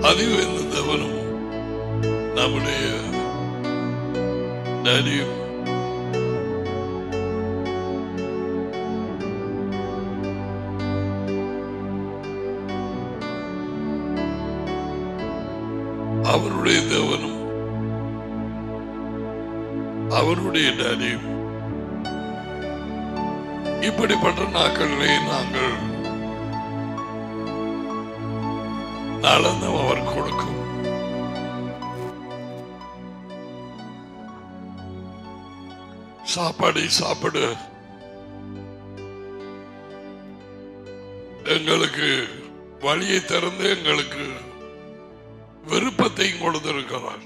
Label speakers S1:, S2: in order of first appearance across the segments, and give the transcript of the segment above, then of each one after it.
S1: அதிவேந்த தேவனும் நம்முடைய டேடியும் அவருடைய தேவனும் அவருடைய டேடியும் இப்படிப்பட்ட நாட்களிலே நாங்கள் நலனும் அவர் கொடுக்கும். சாப்பாடை சாப்பிட எங்களுக்கு வழியை திறந்து எங்களுக்கு விருப்பத்தையும் கொடுத்திருக்கிறார்.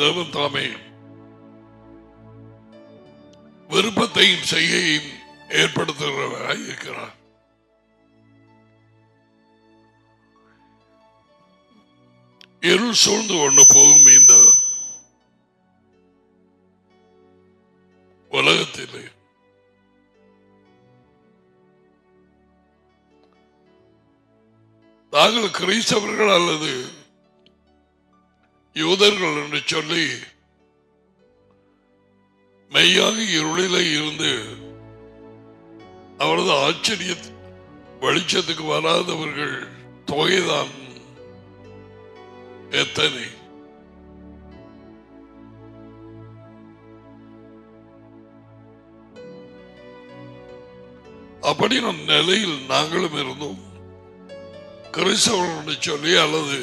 S1: தேவன் தாமே விருப்பத்தையும் செய்கையும் ஏற்படுத்துகிறவராய் இருக்கிறார். இருள் சூழ்ந்து கொண்டு போகும் இந்த உலகத்திலே நாங்கள் கிறிஸ்தவர்கள் அல்லது யூதர்கள் என்று சொல்லி மெய்யாக இருளிலே இருந்து அவரது ஆச்சரிய வெளிச்சத்துக்கு வராதவர்கள் தொகைதான் எத்தனை. அப்படி நம் நிலையில் நாங்களும் இருந்தோம். கிறிஸ்தவர்கள் சொல்லி அல்லது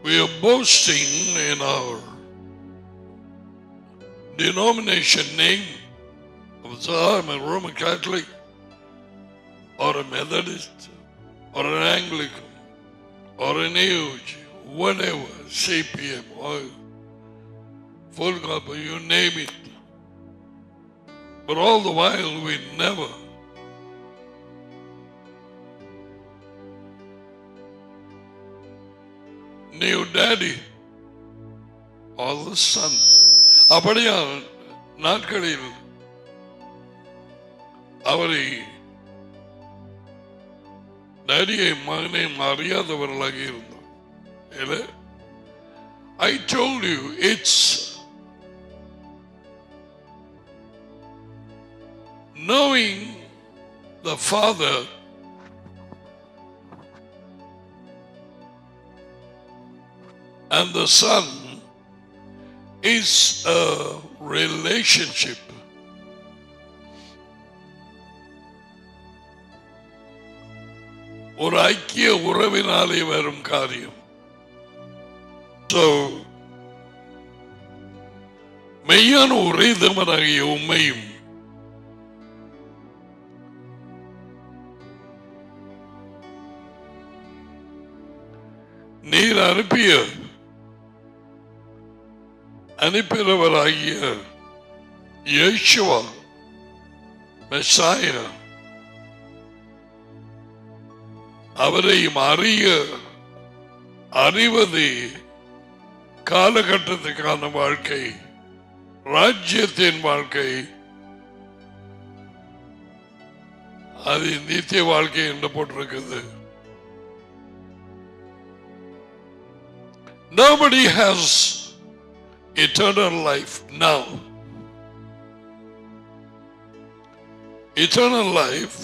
S1: we are boasting in our denomination name. So I'm a Roman Catholic or a Methodist or an Anglican or an AOG, whatever, CPM or full gospel, you name it. But all the while we never knew Daddy or the Son. அப்படியா நாட்களில் அவரை டேடியை மகனையும் அறியாதவர்களாக இருந்தோம். I told you it's knowing the Father and the Son is a relationship. ஒரு ஐக்கிய உறவினாலே வரும் காரியம். So மெய்யான ஒரே தேவனாகிய உம்மையும் நீர் அனுப்பினவராகிய யேசுவா மெசாயா அவரையும் அறிவது காலகட்டத்துக்கான வாழ்க்கை, ராஜ்யத்தின் வாழ்க்கை, அது நித்திய வாழ்க்கை என்று போட்டிருக்குது. Nobody has eternal life now. Eternal life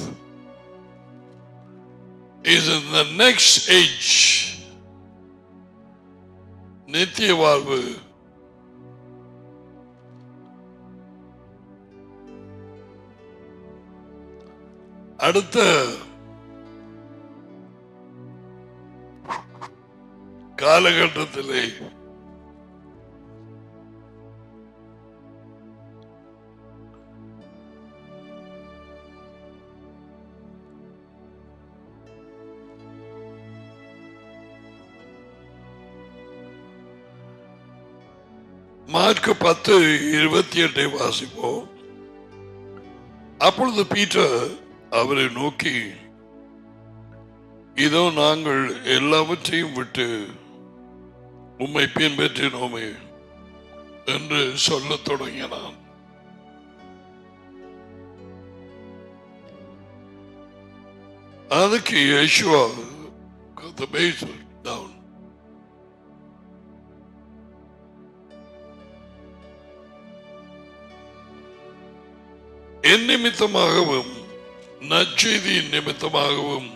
S1: is in the next age. நித்திய வாழ்வு அடுத்த காலகட்டத்திலே மார்க் 10:28 வாசிப்போம். அப்பொழுது பீட்டர் அவரை நோக்கி, இதோ நாங்கள் எல்லாவற்றையும் விட்டு உம்மை பின்பற்றினோமே என்று சொல்லத் தொடங்கினான். அதுக்கு Yeshua got the base down. என் நிமித்தமாகவும் நற்செய்தியின் நிமித்தமாகவும்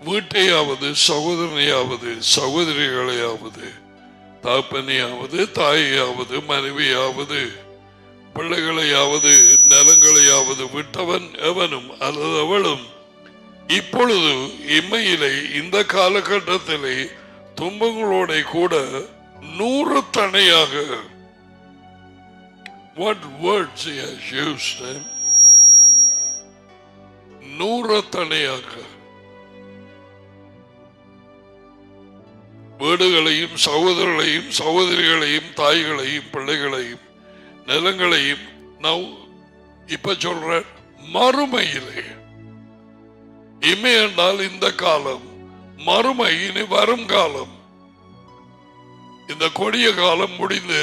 S1: வீட்டையாவது சகோதரனையாவது சகோதரிகளையாவது தகப்பனையாவது தாயையாவது மனைவியாவது பிள்ளைகளையாவது நிலங்களையாவது விட்டவன் எவனும் அல்லது அவளும் இப்பொழுது இம்மையிலே இந்த காலகட்டத்திலே துன்பங்களோட கூட 100 தணையாக what words he has used 100 தணையாக வீடுகளையும் சகோதரர்களையும் சகோதரிகளையும் தாய்களையும் பிள்ளைகளையும் நிலங்களையும் நான் இப்ப சொல்ற மறுமையிலே இமை என்றால் இந்த காலம் மறுமை இனி வரும் காலம் இந்த கொடிய காலம் முடிந்து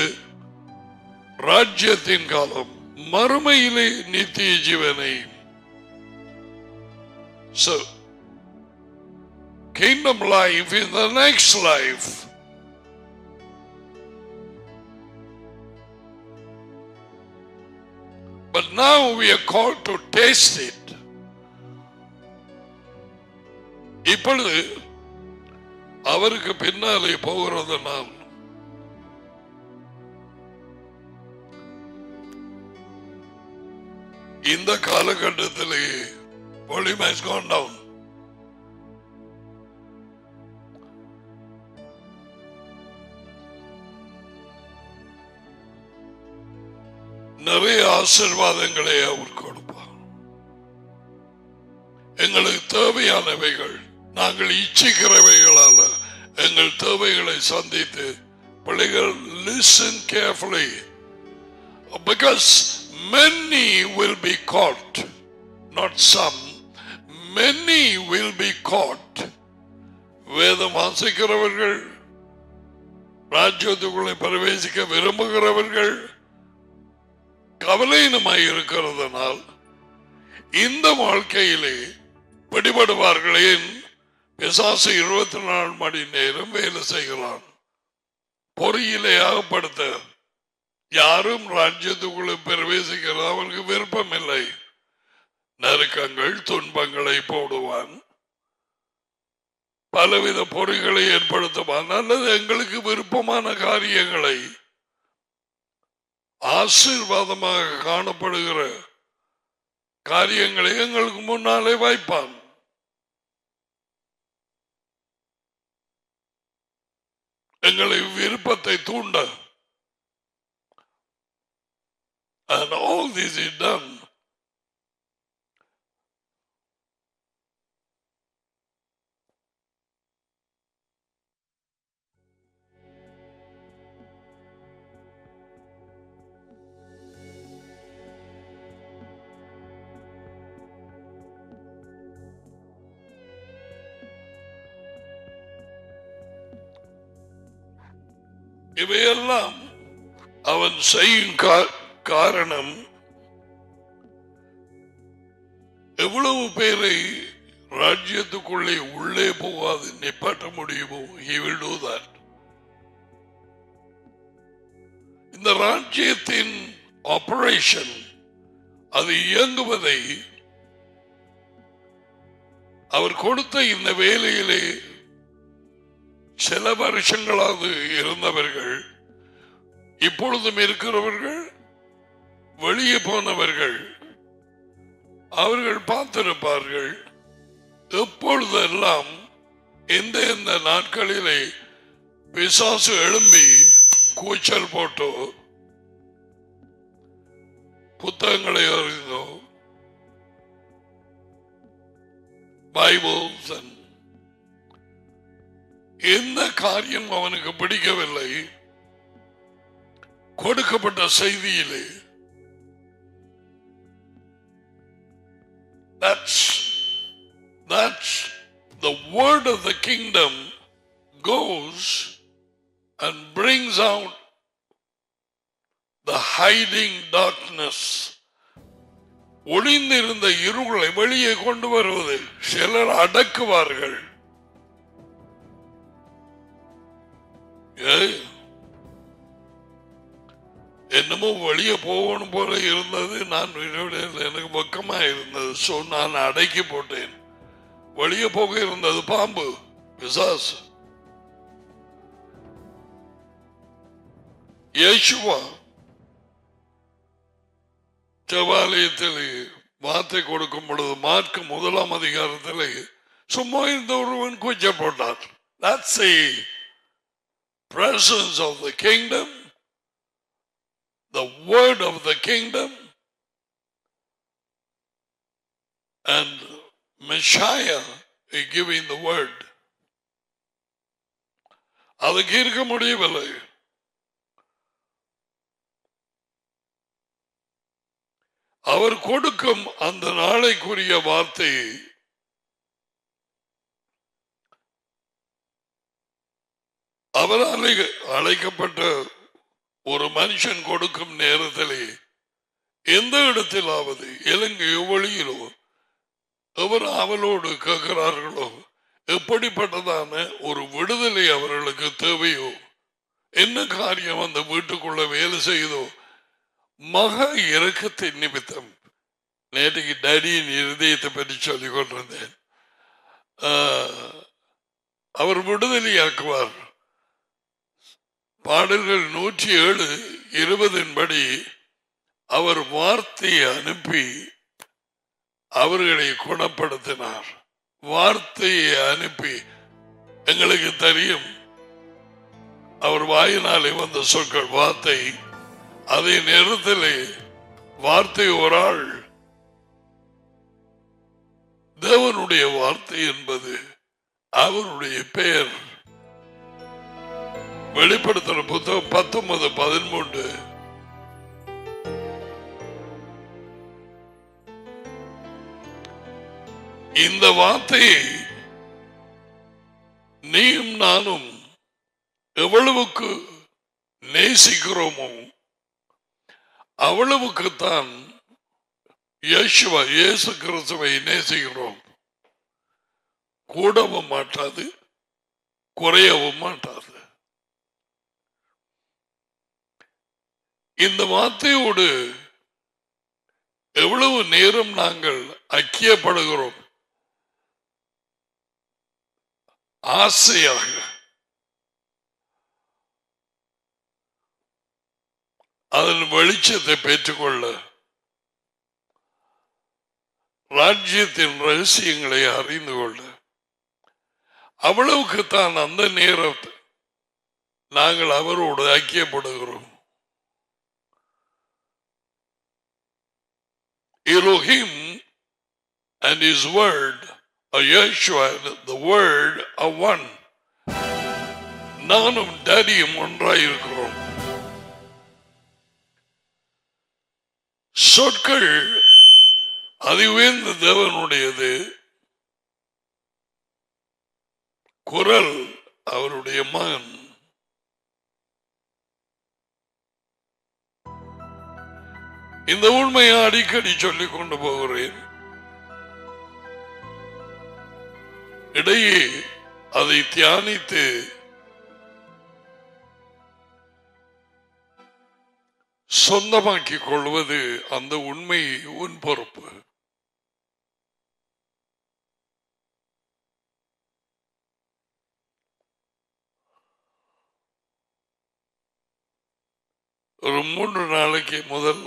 S1: ராஜ்யத்தின் காலம் மறுமையிலே நித்திய ஜீவனை so kingdom life in the next life. But now we are called to taste it. இப்பொழுது அவருக்கு பின்னாலே போகிறதுனால் இந்த காலகட்டத்திலே volume has gone down. நிறைய ஆசீர்வாதங்களை அவர் கொடுப்பார். எங்களுக்கு தேவையானவைகள் நாங்கள் இச்சிக்கிறவைகளால எங்கள் தேவைகளை சந்தித்து பிள்ளைகள் listen carefully because many will be caught, not some, many will be caught. வேதம் வாசிக்கிறவர்கள் ராஜ்யத்துக்குள்ளே பிரவேசிக்க விரும்புகிறவர்கள் கவலையினமாய் இருக்கிறதுனால் இந்த வாழ்க்கையிலே பிடிபடுவார்களே. பிசாசு 24 மணி நேரம் வேலை செய்கிறான் பொறியிலே ஆகப்படுத்த. யாரும் ராஜ்யத்துக்குள்ளே பிரவேசிக்கிறது அவனுக்கு விருப்பம் இல்லை. நெருக்கங்கள் துன்பங்களை போடுவான், பலவித பொறிகளை ஏற்படுத்துவான், அல்லது எங்களுக்கு விருப்பமான காரியங்களை ஆசீர்வாதமாக காணப்படுகிற காரியங்களை எங்களுக்கு முன்னாலே வைப்பான். எங்களை விருப்பத்தை தூண்ட. And all this is done இவையெல்லாம் அவன் செய்யும் காரணம் எவ்வளவு பேரை ராஜ்யத்துக்குள்ளே உள்ளே போகாது நிப்பாட்ட முடியுமோ he will do that. இந்த ராஜ்யத்தின் ஆபரேஷன் அது இயங்குவதை அவர் கொடுத்த இந்த வேலையிலே சில வருஷங்களாவது இருந்தவர்கள், இப்பொழுதும் இருக்கிறவர்கள், வெளியே போனவர்கள், அவர்கள் பார்த்திருப்பார்கள் எப்பொழுதெல்லாம் எந்த நாட்களிலே பிசாசு எழும்பி கூச்சல் போட்டோ புத்தகங்களை அறிந்தோ பைபிள்ஸ் எந்த காரியம் அவனுக்கு பிடிக்கவில்லை கொடுக்கப்பட்ட செய்தியிலே. That's the word of the kingdom goes and brings out the hiding darkness. ஒளிந்திருந்த இருளை வெளியே கொண்டு வருவது. சிலர் அடக்குவார்கள். என்னமோ வெளியே போகணும் போல இருந்தது. நான் எனக்கு பக்கமா இருந்தது. சோ நான் அடக்கி போட்டேன். வெளியே போக இருந்தது பாம்பு, பிசாசு. இயேசுவா தேவாலயத்தில் வார்த்தை கொடுக்கும் பொழுது மார்க் 1 அதிகாரத்தில் சும்மா இருந்த ஒருவன் கூச்சப்பட்டார். That's the presence of the kingdom, the word of the kingdom, and Messiah is giving the word. அதுக்கு இருக்க முடியவில்லை. அவர் கொடுக்கும் அந்த நாளைக்குரிய வார்த்தையை அவரால் அழைக்கப்பட்ட ஒரு மனுஷன் கொடுக்கும் நேரத்திலே எந்த இடத்திலாவது இலங்கையோ வழியிலோ அவர் அவளோடு கேட்கிறார்களோ எப்படிப்பட்டதான ஒரு விடுதலை அவர்களுக்கு தேவையோ, என்ன காரியம் அந்த வீட்டுக்குள்ள வேலை செய்தோ, மக இரக்கத்தின் நிமித்தம். நேற்றுக்கு டேடியின் இருதயத்தை பற்றி சொல்லிக் கொண்டிருந்தேன். அவர் விடுதலையாக்குவார். பாடல்கள் 107:20 படி அவர் வார்த்தையை அனுப்பி அவர்களை குணப்படுத்தினார். வார்த்தையை அனுப்பி, எங்களுக்கு தெரியும் அவர் வாயினாலே வந்த சொற்கள் வார்த்தை. அதே நேரத்தில் வார்த்தை ஒரு ஆள், தேவனுடைய வார்த்தை என்பது அவருடைய பெயர். வெளிப்படுத்துற புத்தகம் 19:13. இந்த வார்த்தையை நீயும் நானும் எவ்வளவுக்கு நேசிக்கிறோமோ அவ்வளவுக்குத்தான் இயேசு கிறிஸ்துவை நேசிக்கிறோம். கூடவும் மாட்டாது, குறையவும் மாட்டாது. இந்த வார்த்தையோடு எவ்வளவு நேரம் நாங்கள் ஐக்கியப்படுகிறோம். ஆசையாக அதன் வெளிச்சத்தை பெற்றுக்கொள்ள, ராஜ்யத்தின் ரகசியங்களை அறிந்து கொள்ள, அவ்வளவுக்குத்தான் அந்த நேரத்தை நாங்கள் அவரோடு ஐக்கியப்படுகிறோம். Elohim and his word, Yeshua, the word are one. நானும் டேடியும் ஒன்றாயிருக்கிறோம். சொற்கள் அதிவேந்த தேவனுடையது, குரல் அவருடைய மகன். இந்த உண்மையை அடிக்கடி சொல்லிக் கொண்டு போகிறேன். இடையே அதை தியானித்து சொந்தமாக்கிக் கொள்வது அந்த உண்மை உன் பொறுப்பு. ஒரு 3 நாளைக்கு முதல்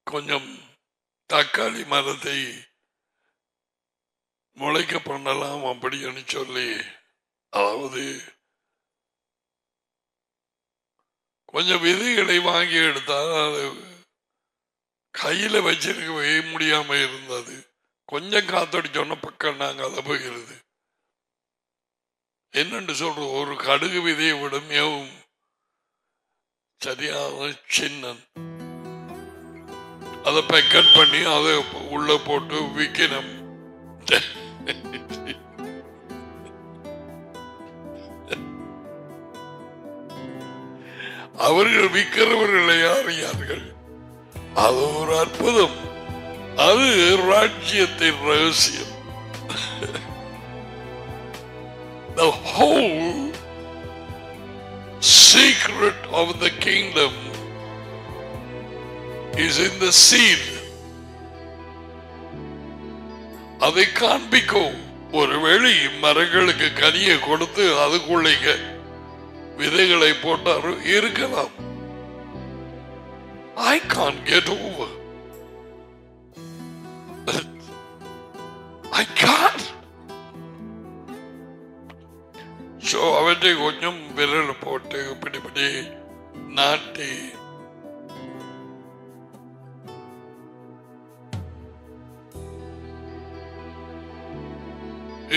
S1: கொஞ்சம் தக்காளி மரத்தை முளைக்க பண்ணலாம் அப்படின்னு சொல்லி, அதாவது கொஞ்சம் விதைகளை வாங்கி எடுத்தால் அது கையில வச்சிருக்கவே முடியாம இருந்தது. கொஞ்சம் காத்தடிச்சோன்னா பக்கம் நாங்க அதை போகிறது. என்னன்னு சொல்றோம், ஒரு கடுகு விதையை விட மிகவும் சரியான சின்ன, அதை பேக்கெட் பண்ணி அதை உள்ள போட்டு விற்கணும். அவர்கள் விற்கிறவர்களை அறியார்கள். அது ஒரு அற்புதம். அது ராஜ்யத்தின் ரகசியம். The whole secret of the kingdom is in the seed. அதை காண்பிக்கும். ஒருவேளை மரங்களுக்கு கனியை கொடுத்து அதுக்குள்ளே விதைகளை போட்டார் இருக்கலாம். I can't get over. I can't. So அவற்றை கொஞ்சம் விரல் போட்டு இப்படி நாட்டி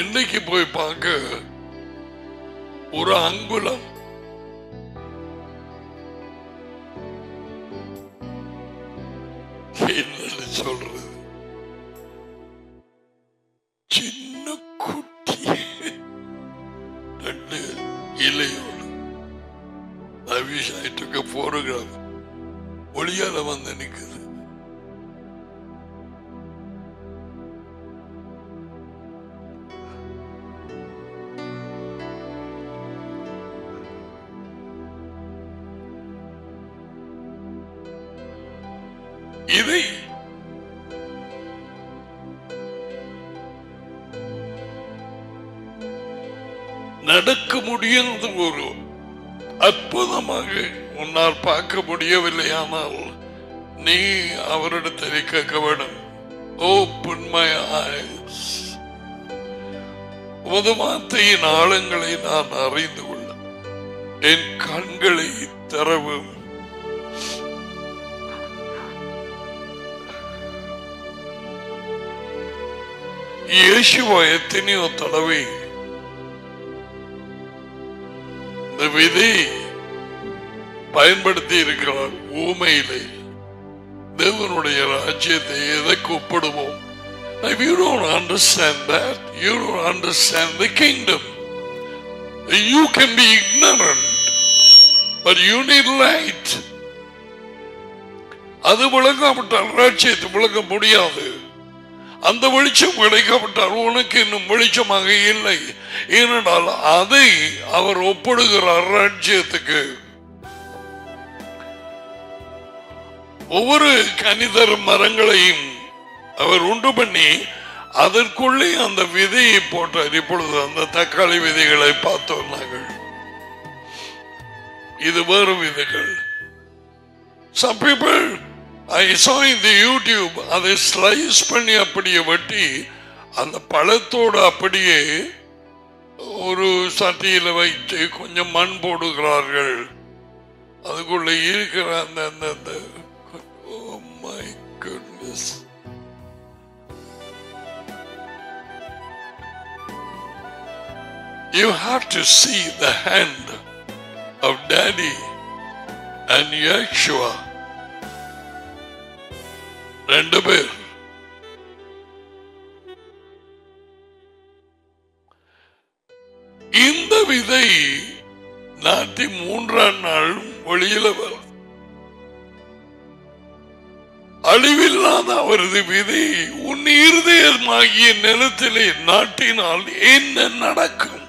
S1: இன்னைக்கு போய் பார்க்க ஒரு அங்குலம் என்ன சொல்றது, சின்ன குட்டி ரெண்டு இலையோடு. I wish I took a photograph. ஒளியால வந்து நிக்குது. இதை நடக்க முடியாத ஒரு அற்புதமாக உன்னால் பார்க்க முடியவில்லையானால் நீ அவரிடத்தை கேட்க வேண்டும். Open my eyes. உமது வார்த்தையின் ஆழங்களை நான் அறிந்து கொள்ள என் கண்களை தரவும். இயேசுவா எத்தனையோ தடவை இந்த விதை பயன்படுத்தி இருக்கிறார். ஊமையிலே தேவனுடைய ராஜ்யத்தை எதற்கு ஒப்பிடுவோம்? If you don't understand that, you don't understand the kingdom. You can be ignorant, but you need light. அது விளங்காவிட்டால் ராஜ்யத்தை விளங்க முடியாது. அந்த வெளிச்சம் கிடைக்கப்பட்டால் உனக்கு இன்னும் வெளிச்சமாக இல்லை. ஏனென்றால் அதை அவர் ஒப்பிடுகிறார் ராஜ்யத்துக்கு. ஒவ்வொரு கனிதர் மரங்களையும் அவர் உண்டு பண்ணி அதற்குள்ளே அந்த விதையை போட்டார். இப்பொழுது அந்த தக்காளி விதைகளை பார்த்தோம் நாங்கள். இது வேறு விதைகள். Some people I saw in the YouTube, அதை ஸ்லைஸ் பண்ணி அப்படியே வெட்டி அந்த பழத்தோடு அப்படியே ஒரு சட்டியில வைத்து கொஞ்சம் மண் போடுகிறார்கள். அதுக்குள்ள இருக்கிற அந்த oh my goodness. You have to see the hand of Daddy and Yeshua. ரெண்டு பேர் இந்த விதை நாட்டி 3ஆம் நாள் வெளியில வரும். அழிவில்லாத அவரது விதை உன் இருதயமாகிய நிலத்திலே நாட்டினால் என்ன நடக்கும்?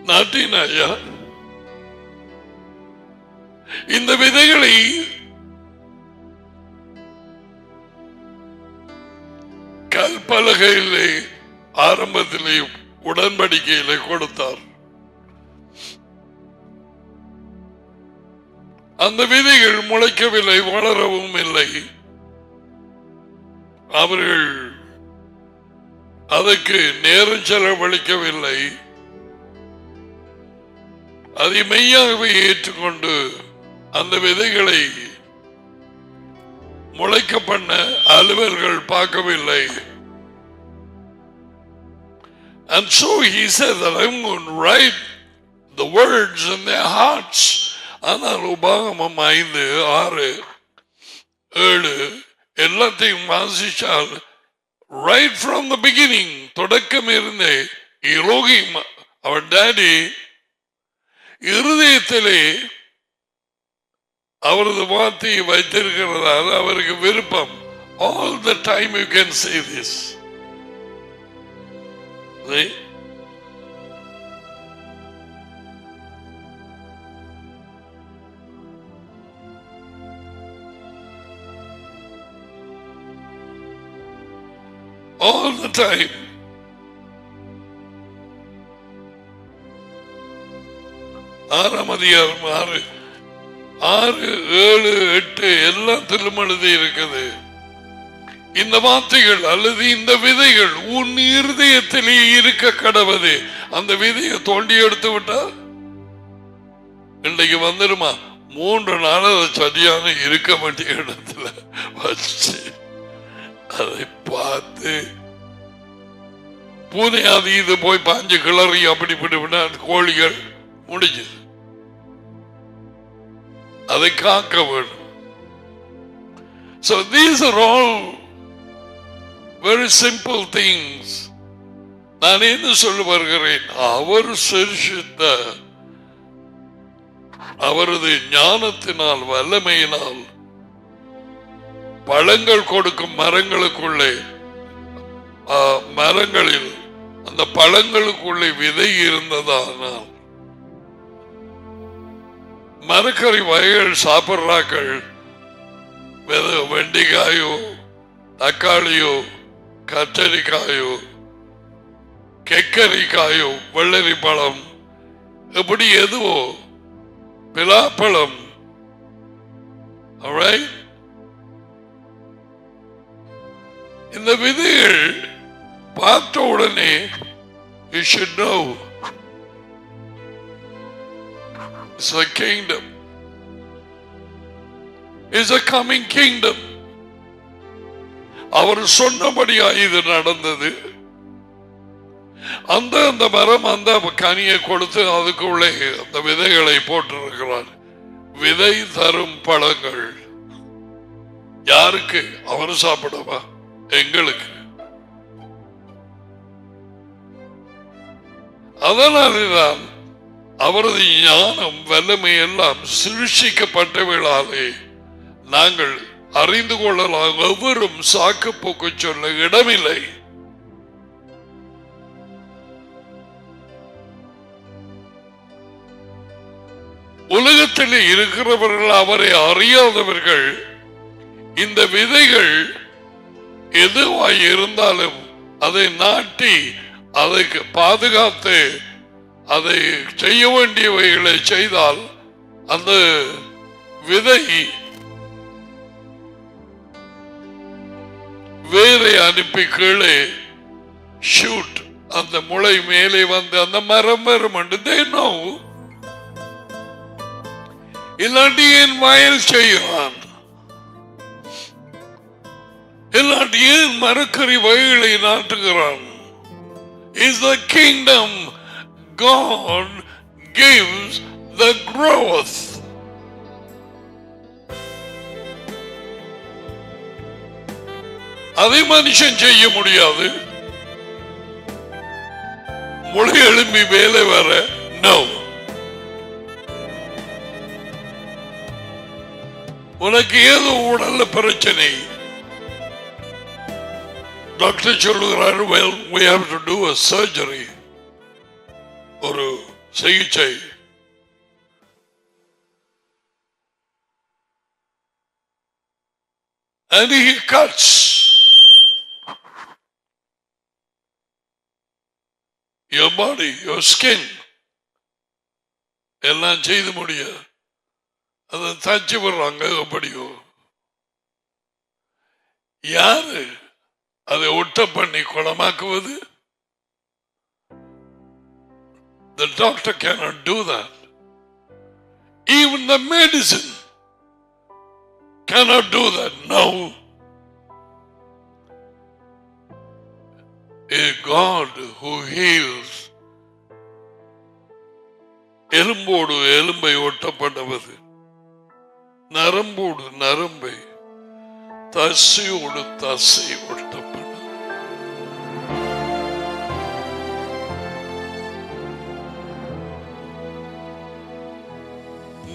S1: நாட்டினாயா இந்த விதைகளை கல்பலகையிலே ஆரம்பத்திலே உடன்படிக்கையிலே கொடுத்தார். அந்த விதைகள் முளைக்கவில்லை, வளரவும் இல்லை. அவர்கள் அதற்கு நேரம் செலவழிக்கவில்லை. அதை மெய்யாகவே ஏற்றுக்கொண்டு அந்த விதைகளை முளைக்க பண்ண அலுவலர்கள் பார்க்கவில்லை. And so he said that I'm going to write the words in their hearts. ஆனால் உபாகமம் 5, 6, 7 எல்லாத்தையும் வாசிச்சால் right from the beginning தொடக்கம் இருந்தே எலோகிம் அவர் டாடி இருதயத்திலே அவரது வார்த்தையை வைத்திருக்கிறதால் அவருக்கு விருப்பம். All the time you can say this. See? All the time. ஆறாம் அதிகாரம் 6, 7, 8 எல்லாத்திலும் எழுதி இருக்குது. இந்த வார்த்தைகள் அல்லது இந்த விதைகள் உன் இருதயத்திலே இருக்க கடவுது. அந்த விதையை தோண்டி எடுத்து விட்டா இன்றைக்கு வந்துடுமா? 3 நாள் அதை சரியான இருக்க வேண்டிய இடத்துல வச்சு அதை பார்த்து பூனை அது இது போய் பாஞ்சு கிளறி அப்படி விட கோழிகள் முடிஞ்சது. அதை காக்க வேண்டும். So these are all very simple things. நான் என்ன சொல்ல வருகிறேன், அவர் சிருஷ்டித்த அவரது ஞானத்தினால் வல்லமையினால் பழங்கள் கொடுக்கும் மரங்களுக்குள்ளே மரங்களில் அந்த பழங்களுக்குள்ளே விதை இருந்ததானால் மரக்கறி வகைகள் சாப்பிட்றாக்கள் வெண்டைக்காயோ தக்காளியோ கத்தரிக்காயோ கெக்கரிக்காயோ வெள்ளரி பழம் எப்படி எதுவோ பிலாப்பழம் இந்த விதைகள் பார்த்த உடனே you should know it's a kingdom, it's a coming kingdom. அவர் சொன்னபடியா இது நடந்தது. அந்த மரம் அந்த கனியை கொடுத்து அதுக்குள்ளே அந்த விதைகளை போட்டிருக்கிறார். விதை தரும் பழங்கள் யாருக்கு? அவர் சாப்பிடவா? எங்களுக்கு. அதனால்தான் அவரது ஞானம் வல்லமை எல்லாம் சிருஷ்டிக்கப்பட்டவர்களாலே நாங்கள் அறிந்து கொள்ளலாம். எவரும் சாக்கு போக்கு சொல்ல இடமில்லை. உலகத்தில் இருக்கிறவர்கள் அவரை அறியாதவர்கள் இந்த விதைகள் எதுவாய் இருந்தாலும் அதை நாட்டி அதை பாதுகாத்து அதை செய்ய வேண்டியவைகளை செய்தால் அந்த விதை வேரை அனுப்பி கீழே ஷூட் அந்த முளை மேலே வந்து அந்த மரம் வரும் என்று இல்லாட்டி ஏன் வயல் செய்கிறான்? இல்லாட்டி ஏன் மரக்கறி வயலை நாட்டுகிறான்? Is the kingdom God gives the growth. அதை மனுஷன் செய்ய முடியாது. முளை எழும்பி வேலை வர நோ. உனக்கு ஏதோ உடல்ல பிரச்சனை, டாக்டர் சொல்லுகிறார் well we have to do a surgery, ஒரு சிகிச்சை. and he cuts your body, your skin, எல்லாம் செய்து முடியாது. அதை தச்சு விடுறாங்க. எப்படியோ யாரு அதை ஒட்ட பண்ணி குணமாக்குவது? The doctor cannot do that. Even the medicine cannot do that. No. A God who heals எலும்போடு எலும்பை ஒட்டப்பட்டவது, நரம்போடு நரம்பை, தசையோடு தசை ஒட்டப்படும்.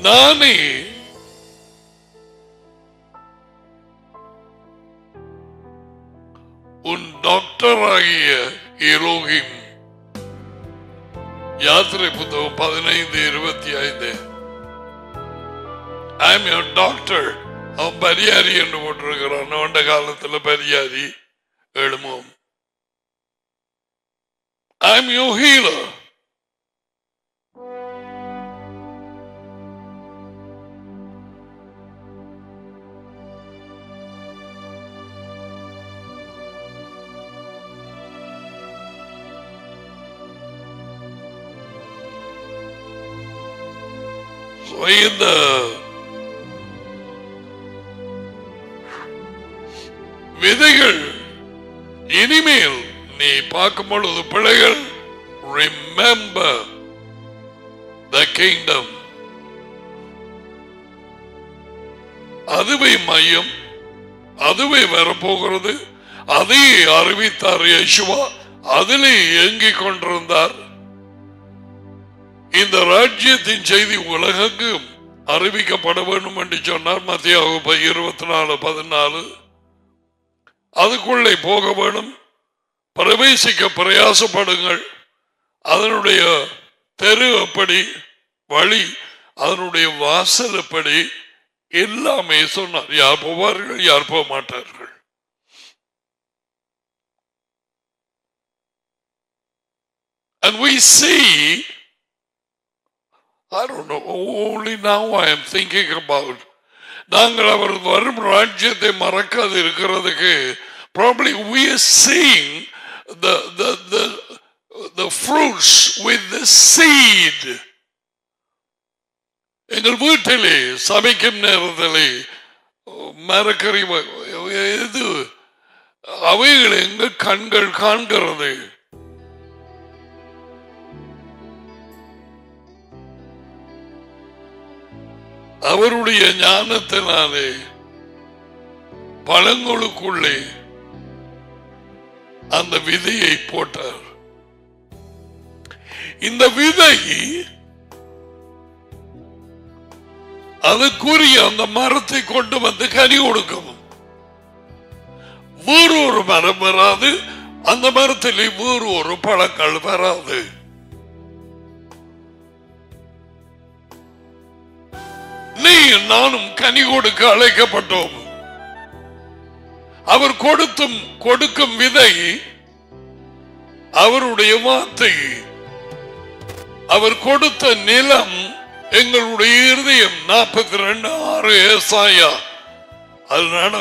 S1: நானே உன் டாக்டர் ஆகிய எலோகிம். யாத்திரை புத்தகம் 15:25. I am your doctor. அவன் பரியாரி என்று போட்டிருக்கிறான். அவன் காலத்தில் பரியாரி எழுமோம். I am your healer. இந்த விதைகள் இனிமேல் நீ பார்க்கும் பொழுது பிள்ளைகள், remember the kingdom. அதுவே மையம், அதுவே வரப்போகிறது. அதை அறிவித்தார் இயேசுவா. அதிலே இயங்கிக் கொண்டிருந்தார். இந்த ராஜ்யத்தின் செய்தி உலகெங்கும் அறிவிக்கப்பட வேண்டும் என்று சொன்னார். மத்தேயு 24:14. அதுக்குள்ளே போக வேண்டும், பிரவேசிக்க பிரயாசப்படுங்கள். அதனுடைய தெரு எப்படி, வழி, அதனுடைய வாசல் எப்படி, எல்லாமே சொன்னார். யார் போவார்கள், யார் போக மாட்டார்கள். And we see, I don't know, only now I am thinking about, நாங்கள் அவர் வரும் ராஜ்யத்தை மறக்காது இருக்கிறதுக்கு probably we are seeing the fruits with the seed. எங்கள் வீட்டிலே சமைக்கும் நேரத்திலே மரக்கறி எது அவைகள் எங்கள் கண்கள் காண்கிறது. அவருடைய ஞானத்தினாலே பழங்களுக்குள்ளே அந்த விதையை போட்டார். இந்த விதை அதுக்குரிய அந்த மரத்தை கொண்டு வந்து கனி கொடுக்கும். வேறு ஒரு மரம் வராது, அந்த மரத்திலே வேறு ஒரு பழங்கள் வராது. நீ நானும் கனி கொடுக்க அழைக்கப்பட்டோம். அவர் கொடுக்கும் விதை அவருடைய வார்த்தை. அவர் கொடுத்த நிலம் எங்களுடைய இருதயம். 42:6 ஏசாயா. அதனால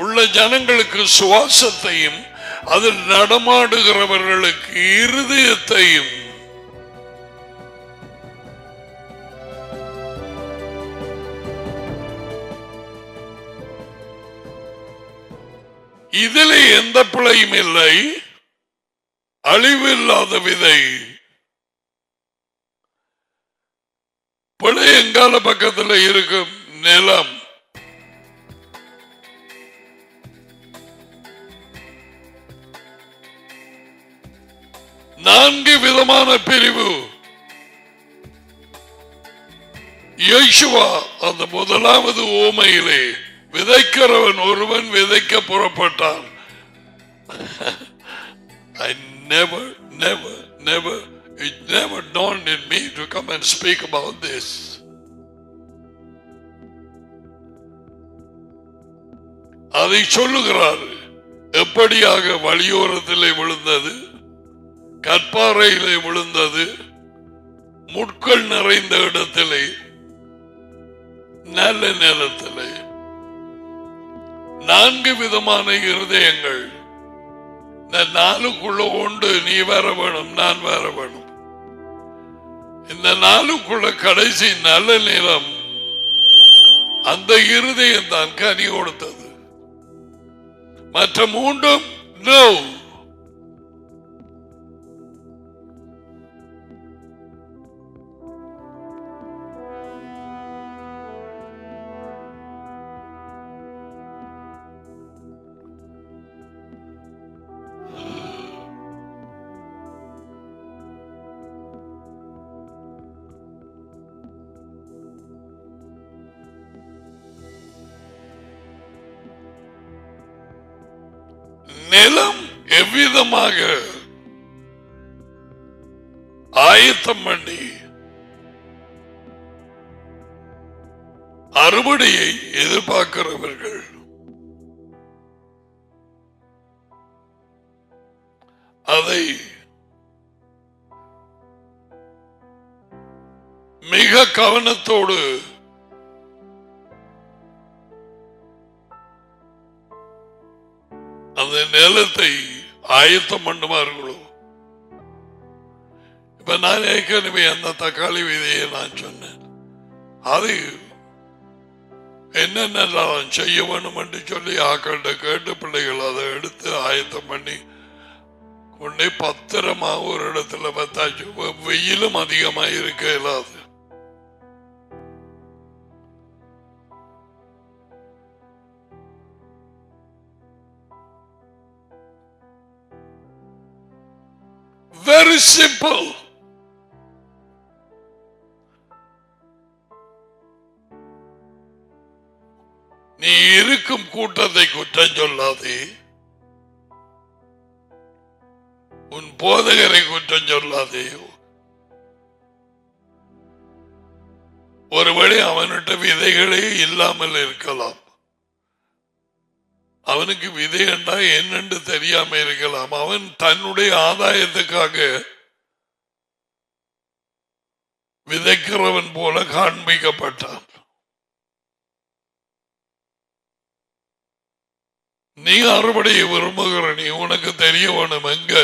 S1: உள்ள ஜனங்களுக்கு சுவாசத்தையும் அதில் நடமாடுகிறவர்களுக்கு இருதயத்தையும். இதிலே எந்த பிழையும் இல்லை, அழிவில்லாத விதை. பிழை எங்கால பக்கத்தில் இருக்கும் நிலம். நான்கு விதமான பிரிவு. இயேசுவா அந்த முதலாவது ஓமையிலே விதைக்கிறவன் ஒருவன் விதைக்க புறப்பட்டான். It never dawned in me to come and speak about this. அதை சொல்லுகிறார். எப்படியாக வழியோரத்திலே விழுந்தது, கற்பாறையிலே விழுந்தது, முட்கள் நிறைந்த இடத்திலே, நல்ல நிலத்திலே. நான்கு விதமான இருதயங்கள். இந்த நாளுக்குள்ள உண்டு. நீ வேற வேணும், நான் வேற வேணும். இந்த நாளுக்குள்ள கடைசி நல்ல நிலம் அந்த இருதயம் தான் கனி கொடுத்தது. மற்ற மூன்றும் நோ. நிலம் எவ்விதமாக ஆயத்தம் பண்ணி அறுவடையை எதிர்பார்க்கிறவர்கள் அதை மிக கவனத்தோடு அந்த நிலத்தை ஆயத்தம் பண்ணுவார்களோ. இப்ப நான் ஏற்கனவே அந்த தக்காளி விதையை நான் சொன்னேன். அது என்னென்னலாம் செய்ய வேணும் என்று சொல்லி ஆக்கள்கிட்ட கேட்டு பிள்ளைகள் அதை எடுத்து ஆயத்தம் பண்ணி கொண்டே பத்திரமா ஒரு இடத்துல பத்தாச்சு. வெயிலும் அதிகமா இருக்க இயலாது. Very simple. நீ இருக்கும் கூட்டத்தை குற்றம் சொல்லாதே, உன் போதகரை குற்றம் சொல்லாதே. ஒருவேளை அவன்கிட்ட விதைகளே இல்லாமல் இருக்கலாம், அவனுக்கு விதை என்றா என்னென்று தெரியாம இருக்கலாம். அவன் தன்னுடைய ஆதாயத்துக்காக விதைக்கிறவன் போல காண்பிக்கப்பட்டான். நீ அறுவடையை விரும்புகிற நீ உனக்கு தெரிய வேணும் எங்க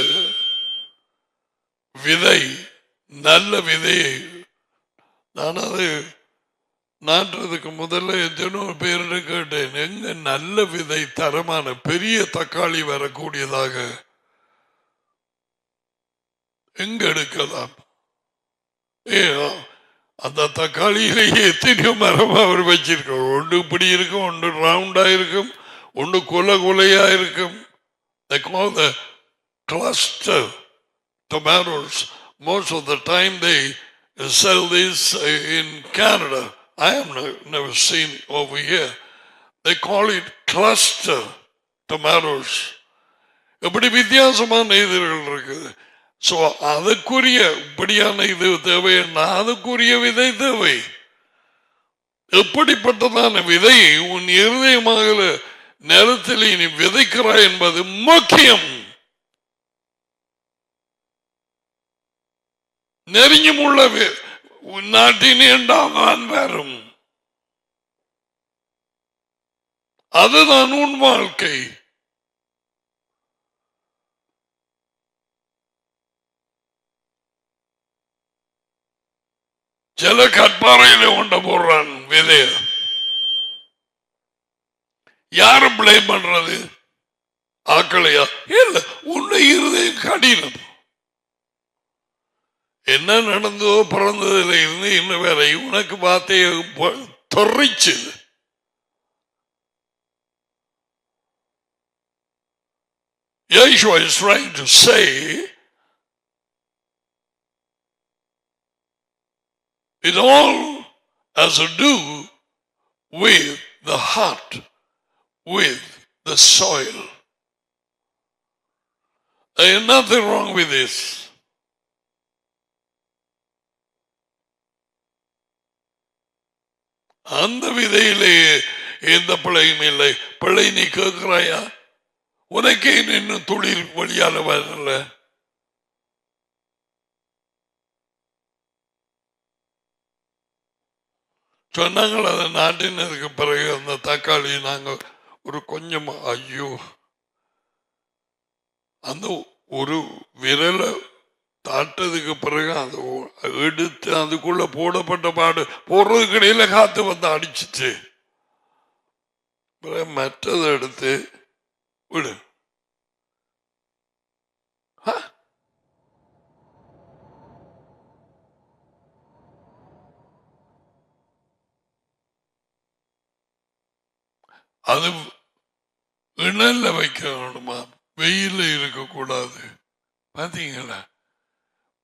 S1: விதை, நல்ல விதையை. நான் அது நாட்டுறதுக்கு முதல்ல எத்தனோ பேரு கேட்டேன், எங்க நல்ல விதை தரமான பெரிய தக்காளி வரக்கூடியதாக எங்க எடுக்கலாம்? அந்த தக்காளியிலேயே எத்தனையோ மரம் அவர் வச்சிருக்கோம். ஒன்று இப்படி இருக்கும், ஒன்று ரவுண்டா இருக்கும், ஒன்று கொலையா இருக்கும். They call the cluster tomatoes. Most of the time they sell this in Canada. I have never seen it over here. They call it cluster tomatoes. எப்படி வித்தியாசமான இதழ்கள் இருக்குது. ஸோ அதுக்குரிய இப்படியான இது தேவைன்னா அதுக்குரிய விதை தேவை. எப்படிப்பட்டதான விதையை உன் இருதயமாக நேரத்தில் நீ விதைக்கிறாய் என்பது முக்கியம். நெருங்கியுள்ள நாட்டின் இரண்டாம் வரும், அதுதான் உன் வாழ்க்கை. சில கற்பாறையில கொண்ட போடுறான் விதைய. யாரு பிளேம் பண்றது? ஆக்களையா? இல்ல, உன்னை இருதயம் கடினம். என்ன நடந்தோ பிறந்ததுல இருந்து இன்னும் வேற உனக்கு வார்த்தையை தொறைச்சு Yeshua is trying to say it all has to do with the heart, with the soil. There is nothing wrong with this. அந்த விதையிலே எந்த பிள்ளையும் இல்லை. பிள்ளை நீ கேட்கிறாயா? உனக்கே இன்னும் தொழில் வழியால வரல. சொன்னாங்கள் அதை நாட்டினதுக்கு பிறகு அந்த தக்காளி நாங்கள் ஒரு கொஞ்சம் ஐயோ அந்த ஒரு விரலை தாட்டதுக்கு பிறகு அது எடுத்து அதுக்குள்ள போடப்பட்ட பாடு போடுறதுக்கு இடையில காத்து வந்து அடிச்சுட்டு மற்றதை எடுத்து விடு. அது இணல்ல வைக்கணுமா, வெயில இருக்கக்கூடாது. பாத்தீங்களா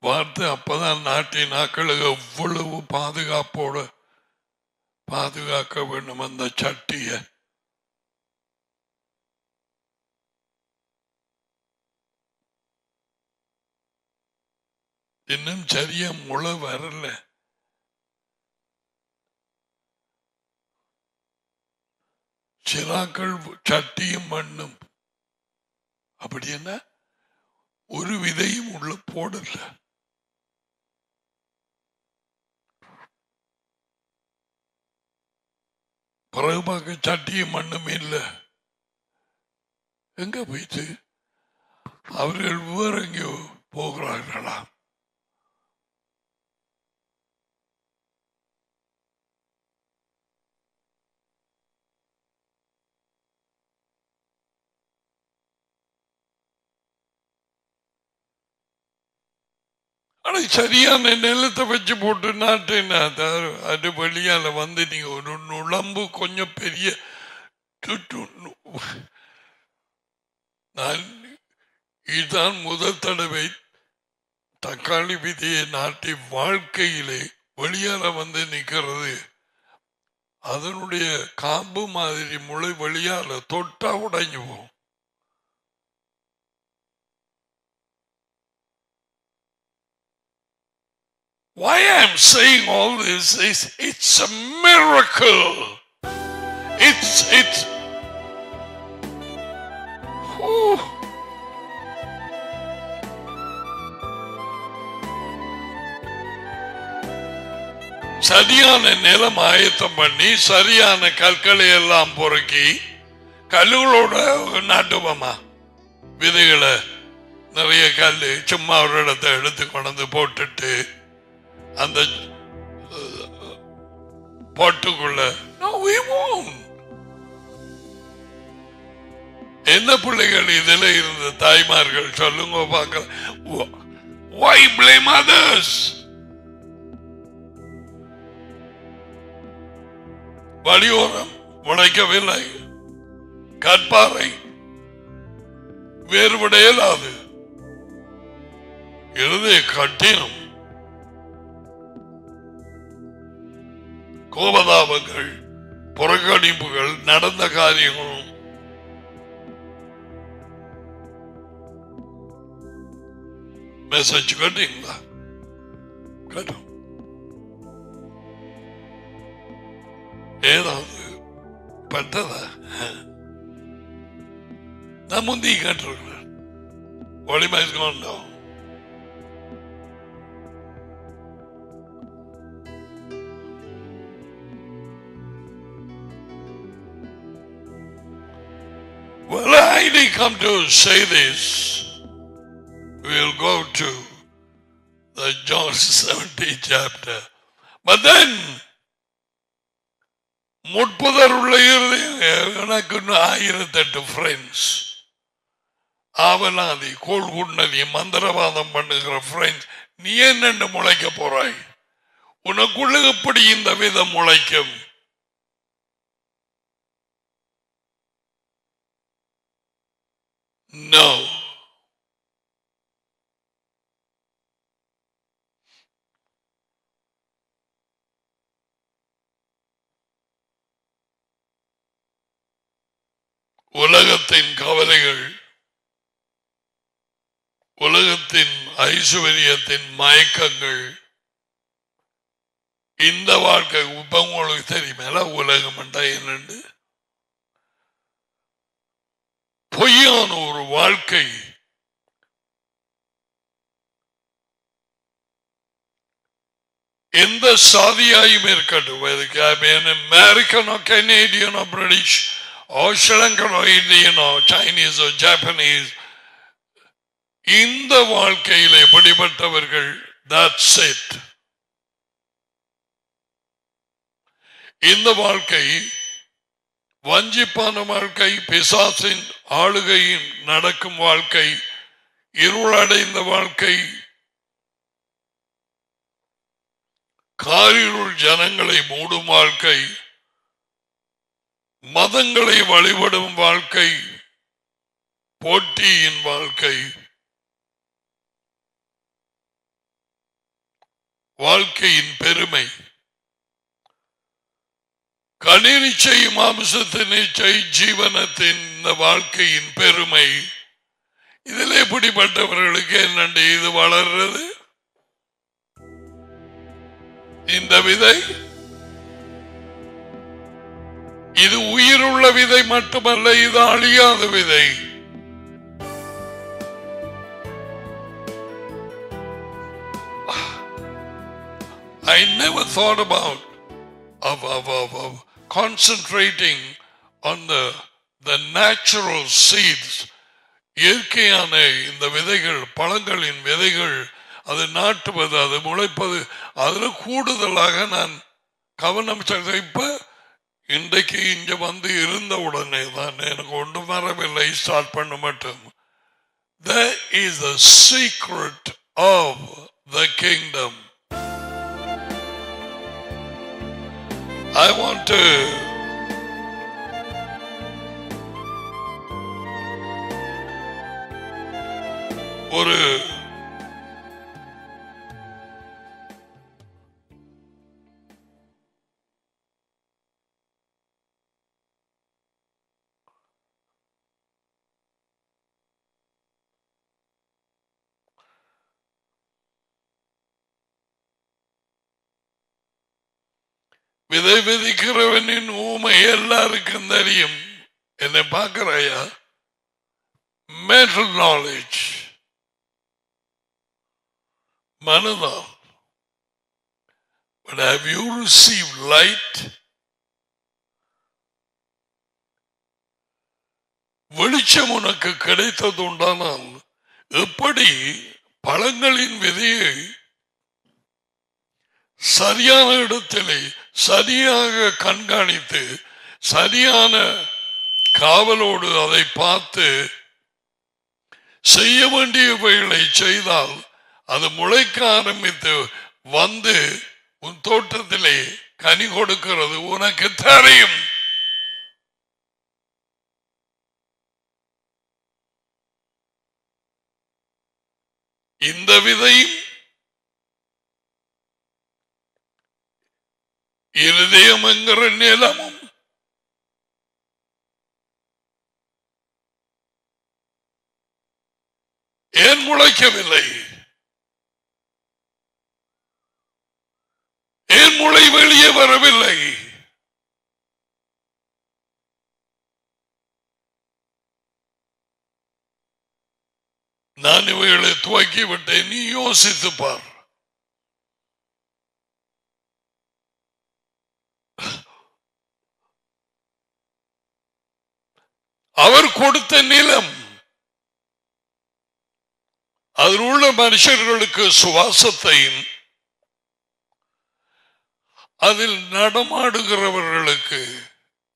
S1: வார்த்தை? அப்பதான் நாட்டின் நாட்களுக்கு எவ்வளவு பாதுகாப்போட பாதுகாக்க வேண்டும் அந்த சட்டிய. இன்னும் சரியா முளை வரல. சிராக்கள் சட்டியும் மண்ணும் அப்படி என்ன ஒரு விதையும் உள்ள போடல. பிறகு பார்க்க சட்டியும் மண்ணும் இல்லை. எங்க போயிட்டு அவர்கள் வேற எங்கேயோ போகிறார்களா? ஆனா சரியான நிலத்தை வச்சு போட்டு நாட்டினா அது வெளியால வந்து நீங்க ஒரு நுழம்பு கொஞ்சம் பெரிய நான் இதுதான் முதல் தடவை தக்காளி விதையை நாட்டி வாழ்க்கையிலே வெளியால வந்து நிக்கிறது. அதனுடைய காம்பு மாதிரி முளை வெளியால தொட்டா உடைஞ்சு போகும். Why I'm saying all this is it's a miracle. It's whew. சரியான நிலம் ஆயத்தம் பண்ணி சரியான கற்களை எல்லாம் பொறுக்கி கல்லுகளோட நாட்டுவமா விதைகளை நிறைய கல் சும்மா ஒரு இடத்தை எடுத்து கொண்டு போட்டுட்டு அந்த போட்டுக்குள்ள என்ன பிள்ளைகள் இதுல இருந்த தாய்மார்கள் சொல்லுங்க பார்க்க. Why blame others? வழியோரம் முளைக்கவில்லை, கற்பாறை வேறுபட இயலாது, இருதய கட்டினம், கோபதாபங்கள், புறக்கணிப்புகள், நடந்த காரியங்களும் மெசேஜ் கேட்டீங்களா? கேட்டோம். ஏதாவது பட்டதா? நான் முந்தி கேட்டிருக்கிறேன். ஒளிமைஸ் கொண்டோம். Well, I didn't come to say this. We'll go to the John 17 chapter. But then, முற்புதர் உள்ள எனக்கு 1008 ஃப்ரெண்ட்ஸ், ஆவலாதி கோள் உண்ணதி மந்திரவாதம் பண்ணுகிற ஃப்ரெண்ட்ஸ். நீ என்னென்று முளைக்க போறாய்? உனக்குள்ள எப்படி இந்த விதம் முளைக்கும்? No. உலகத்தின் கவலைகள், உலகத்தின் ஐஸ்வர்யத்தின் மயக்கங்கள், இந்த வாழ்க்கை இப்ப உங்களுக்கு தெரியுமேல உலகம் என்னண்டு பொய்யான ஒரு வாழ்க்கை. எந்த சாதியாயும் இருக்கட்டும், அமெரிக்கனோ கனேடியனோ British Sri Lankan or Indian or Chinese or Japanese, இந்த வாழ்க்கையில் எப்படிப்பட்டவர்கள்? That's it. இந்த வாழ்க்கை வஞ்சிப்பான வாழ்க்கை, பிசாசின் ஆளுகையின் நடக்கும் வாழ்க்கை, இருளடைந்த வாழ்க்கை, காரிருள் ஜனங்களை மூடும் வாழ்க்கை, மதங்களை வழிபடும் வாழ்க்கை, போட்டியின் வாழ்க்கை, வாழ்க்கையின் பெருமை, கணினிச்சை மாம்சத்தின் இச்சை ஜீவனத்தின் வாழ்க்கையின் பெருமை. இதில் எப்படிப்பட்டவர்களுக்கு என்னண்டு இது வளர்றது? இந்த விதை இது உயிருள்ள விதை மட்டுமல்ல, இது அழியாத விதை. I never thought about of concentrating on the natural seeds. இயற்கையான இந்த விதைகள், பழங்களின் விதைகள், அது நாட்டுவது, அது முளைப்பது, அதுல கூடுதலாக நான் கவனம் செலுத்த. இப்ப இன்றைக்கு இங்க வந்து இருந்த உடனே தான் எனக்கு ஒன்றும் வரவில்லை, ஸ்டார்ட் பண்ண மாட்டோம். There is a secret of the kingdom. I want to ஒரு விதை விதிக்கிறவனின் ஊமை எல்லாருக்கும் தெரியும். என்னை பார்க்கிறாயா? mental knowledge, மனதால். But have you received light? வெளிச்சம் உனக்கு கிடைத்தது உண்டானால் எப்படி பழங்களின் விதையை சரியான இடத்திலே சரியாக கண்காணித்து சரியான காவலோடு அதை பார்த்து செய்ய வேண்டியவைகளை செய்தால் அது முளைக்க ஆரம்பித்து வந்து உன் தோட்டத்திலே கனி கொடுக்கிறது உனக்கு தெரியும். இந்த விதையும் இருதயம் என்கிற நிலமும் ஏன் முளைக்கவில்லை? ஏன் முளை வெளியே வரவில்லை? நான் இவைகளை துவக்கி விட்டேன், நீ யோசித்து பார். அவர் கொடுத்த நிலம் அதில் உள்ள மனுஷர்களுக்கு சுவாசத்தையும் அதில் நடமாடுகிறவர்களுக்கு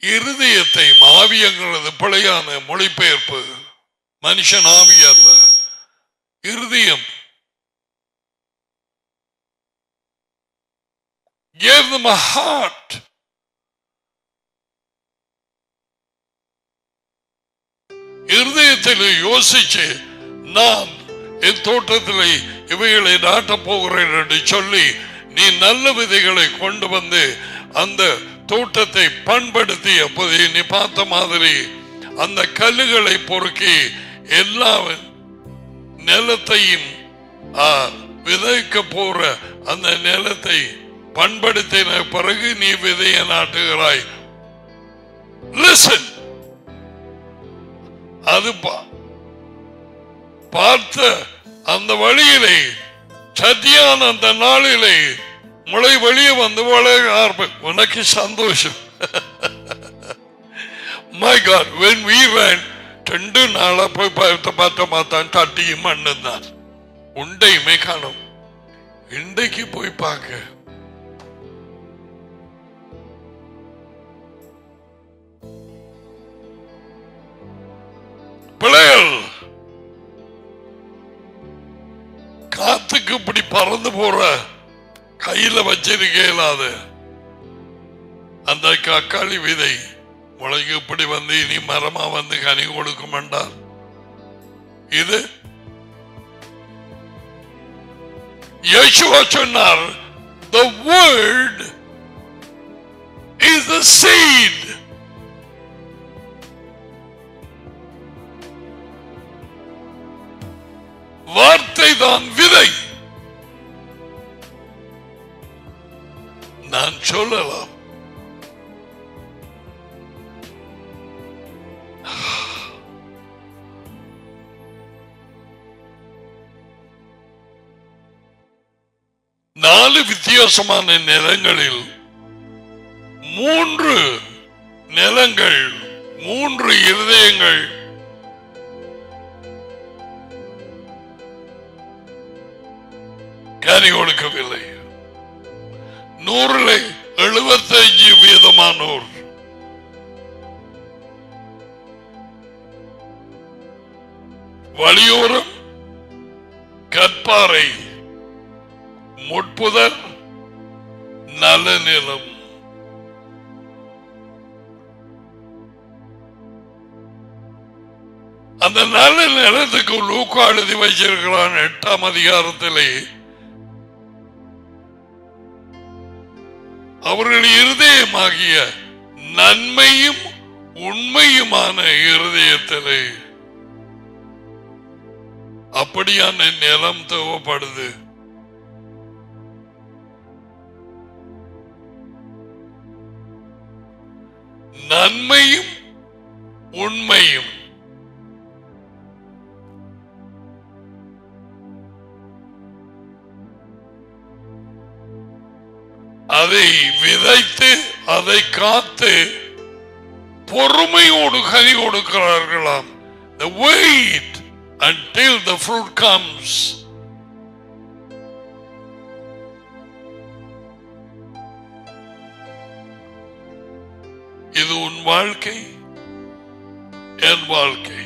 S1: இருதயத்தை, ஆவியங்கிறது பிழையான மொழிபெயர்ப்பு, மனுஷன் ஆவி அல்ல, இருதயம். Gave them a heart. இருதயத்தில் யோசிச்சு நான் என் தோட்டத்தில் இவைகளை நாட்டப் போகிறேன் என்று சொல்லி நீ நல்ல விதைகளை கொண்டு வந்து அந்த தோட்டத்தை பண்படுத்திய போது நீ பார்த்த மாதிரி அந்த கல்லுகளை பொறுக்கி எல்லா நிலத்தையும் விதைக்க போற அந்த நிலத்தை பண்படுத்தின பிறகு நீ விதையை நாட்டுகிறாய். லிசன், அது பார்த்த அந்த வழியிலே சத்தியான அந்த நாளிலே முளை வெளியே வந்து வளர உனக்கு சந்தோஷம். My God, when we ran 2 நாளா போய் பார்த்தான் தட்டியும் மண்ணு தான் உண்டையுமே காணும். இன்றைக்கு போய் பார்க்க பிள்ளைகள் காத்துக்கு இப்படி பறந்து போற கையில வச்சிருக்க இயலாது அந்த தக்காளி விதை முளைக்கு இப்படி வந்து இனி மரமா வந்து கனி கொடுக்கும் என்றால் இது யேசுவா சொன்னார், the word is the seed. வார்த்தை தான் விதை. நான் சொல்லலாம். நாலு வித்தியாசமான நிலங்களில் 3 நிலங்கள், 3 இருதயங்கள் கனி கொடுக்கவில்லை. 100 75% வழியோரம், கற்பாறை, முட்புதர், நல்ல நிலம். அந்த நல்ல நிலத்துக்கு லூக்கா எழுதி வச்சிருக்கிறான் 8ஆம் அதிகாரத்திலே. அவர்கள் இருதயமாகிய நன்மையும் உண்மையுமான இருதயத்திலே அப்படியான நிலம் தேவைப்படுது. நன்மையும் உண்மையும். அதை விதைத்து அதை காத்து பொறுமையோடு கனி கொடுக்கிறார்களாம். The wait until the fruit comes. இது உன் வாழ்க்கை, என் வாழ்க்கை.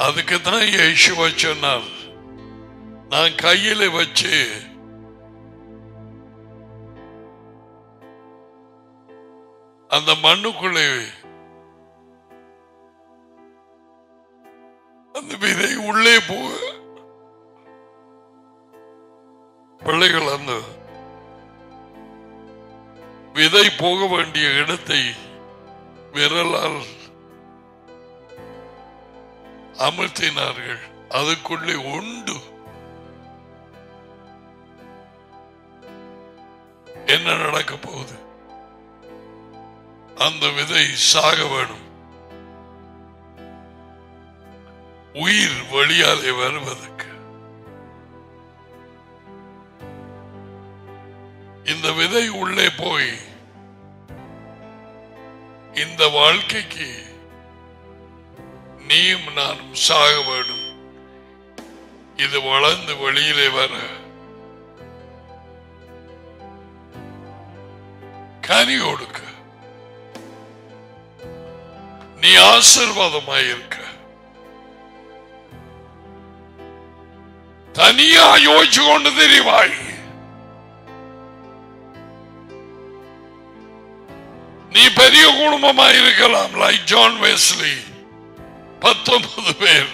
S1: அதுக்கு தான் இயேசுவா சொன்னார், நான் கையில வச்சு அந்த மண்ணுக்குள்ளே அந்த விதை உள்ளே போக பிள்ளைகள் அந்த விதை போக வேண்டிய இடத்தை விரலால் அமர்த்தினார்கள். அதுக்குள்ளே உண்டு. என்ன நடக்க போகுது? அந்த விதை சாக வேணும், உயிர் வழியாலே வருவதற்கு. இந்த விதை உள்ளே போய் இந்த வாழ்க்கைக்கு நீயும் நானும் சாக வேணும். இது வளர்ந்து வெளியிலே வர கனி கொடுக்க, நீ ஆசீர்வாதமாயிருக்க. தனியா யோசிச்சு கொண்டு தெரிவாய். நீ பெரிய குடும்பமா இருக்கலாம், லைக் ஜான் வெஸ்லி, 19 பேர்.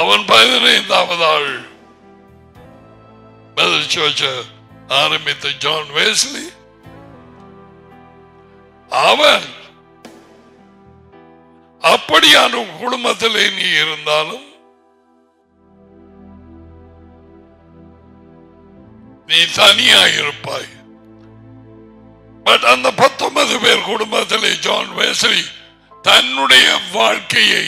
S1: அவன் 15வது ஆள் ஆரம்பித்த ஜான் வெஸ்லி. அவன் அப்படியான குடும்பத்திலே நீ இருந்தாலும் நீ தனியாயிருப்பாய். பட் அந்த 19 பேர் குடும்பத்திலே ஜான் வெஸ்லி தன்னுடைய வாழ்க்கையை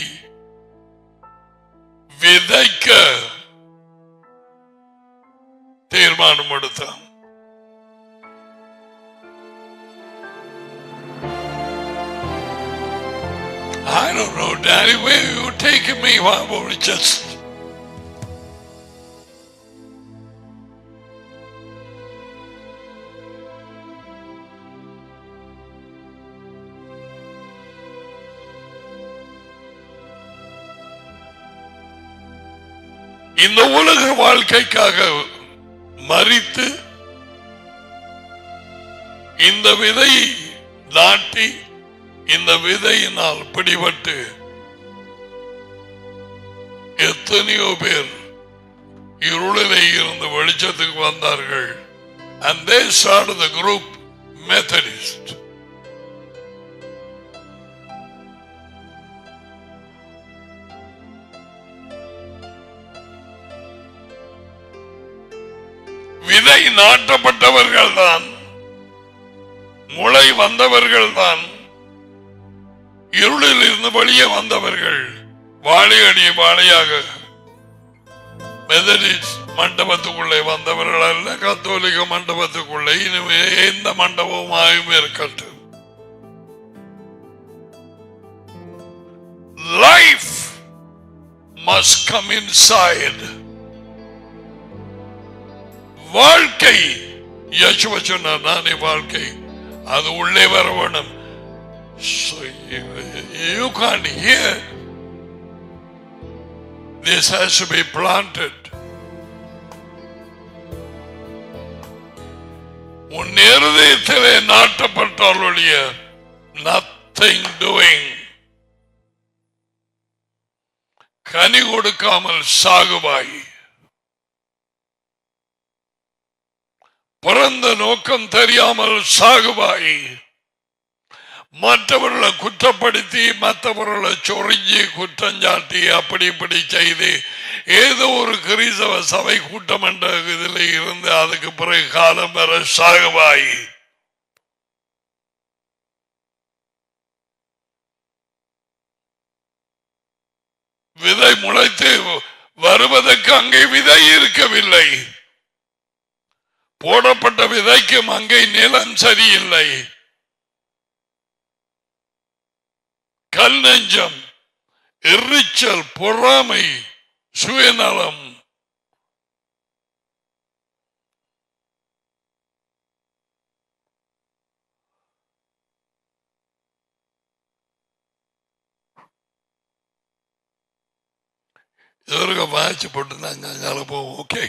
S1: விதைக்க தீர்மானம் எடுத்தான். I don't know, Daddy, where you taking me? Why were it just... இந்த உலக வாழ்க்கைக்காக மரித்து இந்த விதை நாட்டி இந்த விதையினால் பிடிபட்டு எத்தனையோ பேர் இருளிலே இருந்து வெளிச்சத்துக்கு வந்தார்கள். And they started the group Methodist. விதை நாட்டப்பட்டவர்கள் தான், முளை வந்தவர்கள் தான், இருளில் இருந்து வெளியே வந்தவர்கள். வாழையடி வாழையாக மெதடிஸ்ட் மண்டபத்துக்குள்ளே வந்தவர்கள் அல்ல, கத்தோலிக்க மண்டபத்துக்குள்ளே இனிமே எந்த மண்டபமாயும் இருக்கட்டும். Life must come inside. வாழ்க்கை, யேசுவ சொன்னார், நானே வாழ்க்கை, அது உள்ளே வர வேணும். So you can't hear. This has to be planted. உன் இருதயத்திலே நாட்டப்பட்டாலுடைய nothing doing. கனி கொடுக்காமல் சாகுவாய். பிறந்த நோக்கம் தெரியாமல் சாகுவாய். மற்றவர்களை குற்றப்படுத்தி, மற்றவர்களை சொறிஞ்சி குற்றஞ்சாட்டி அப்படி இப்படி செய்து ஏதோ ஒரு கிறிஸ்தவ சபை கூட்டம் என்ற இதில் இருந்து அதுக்கு பிறகு காலம் வர சாகுவாய். விதை முளைத்து வருவதற்கு அங்கே விதை இருக்கவில்லை. போடப்பட்ட விதைக்கும் அங்கே நிலம் சரியில்லை. கல் நெஞ்சம், எரிச்சல், பொறாமை, சுயநலம். இதற்கு வாய்ச்சி போட்டு நாங்கள் அங்கால போவோம். ஓகே,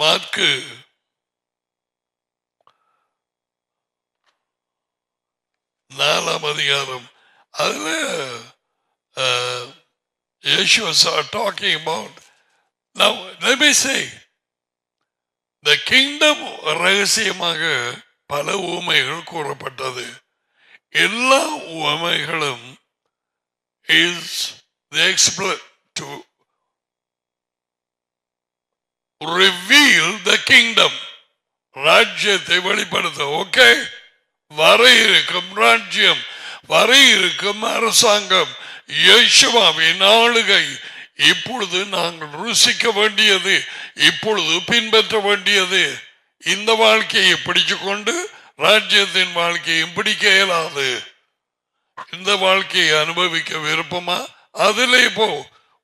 S1: மார்க்கு 4ஆம் அதிகாரம். அதுல Yeshua are talking about. Now let me say, the kingdom ரகசியமாக பல உவமைகள் கூறப்பட்டது. எல்லா உவமைகளும் is the explain to reveal the kingdom. ராஜ்யத்தை வெளிப்படுத்த. ஓகே, வர இருக்கும் ராஜ்யம், வர இருக்கும் அரசாங்கம், இயேசுவின் ஆளுகை இப்பொழுது நாங்கள் ருசிக்க வேண்டியது, இப்பொழுது பின்பற்ற வேண்டியது. இந்த வாழ்க்கையை பிடிச்சு கொண்டு ராஜ்யத்தின் வாழ்க்கையும் பிடிக்க இயலாது. இந்த வாழ்க்கையை அனுபவிக்க விருப்பமா? அதிலே போ.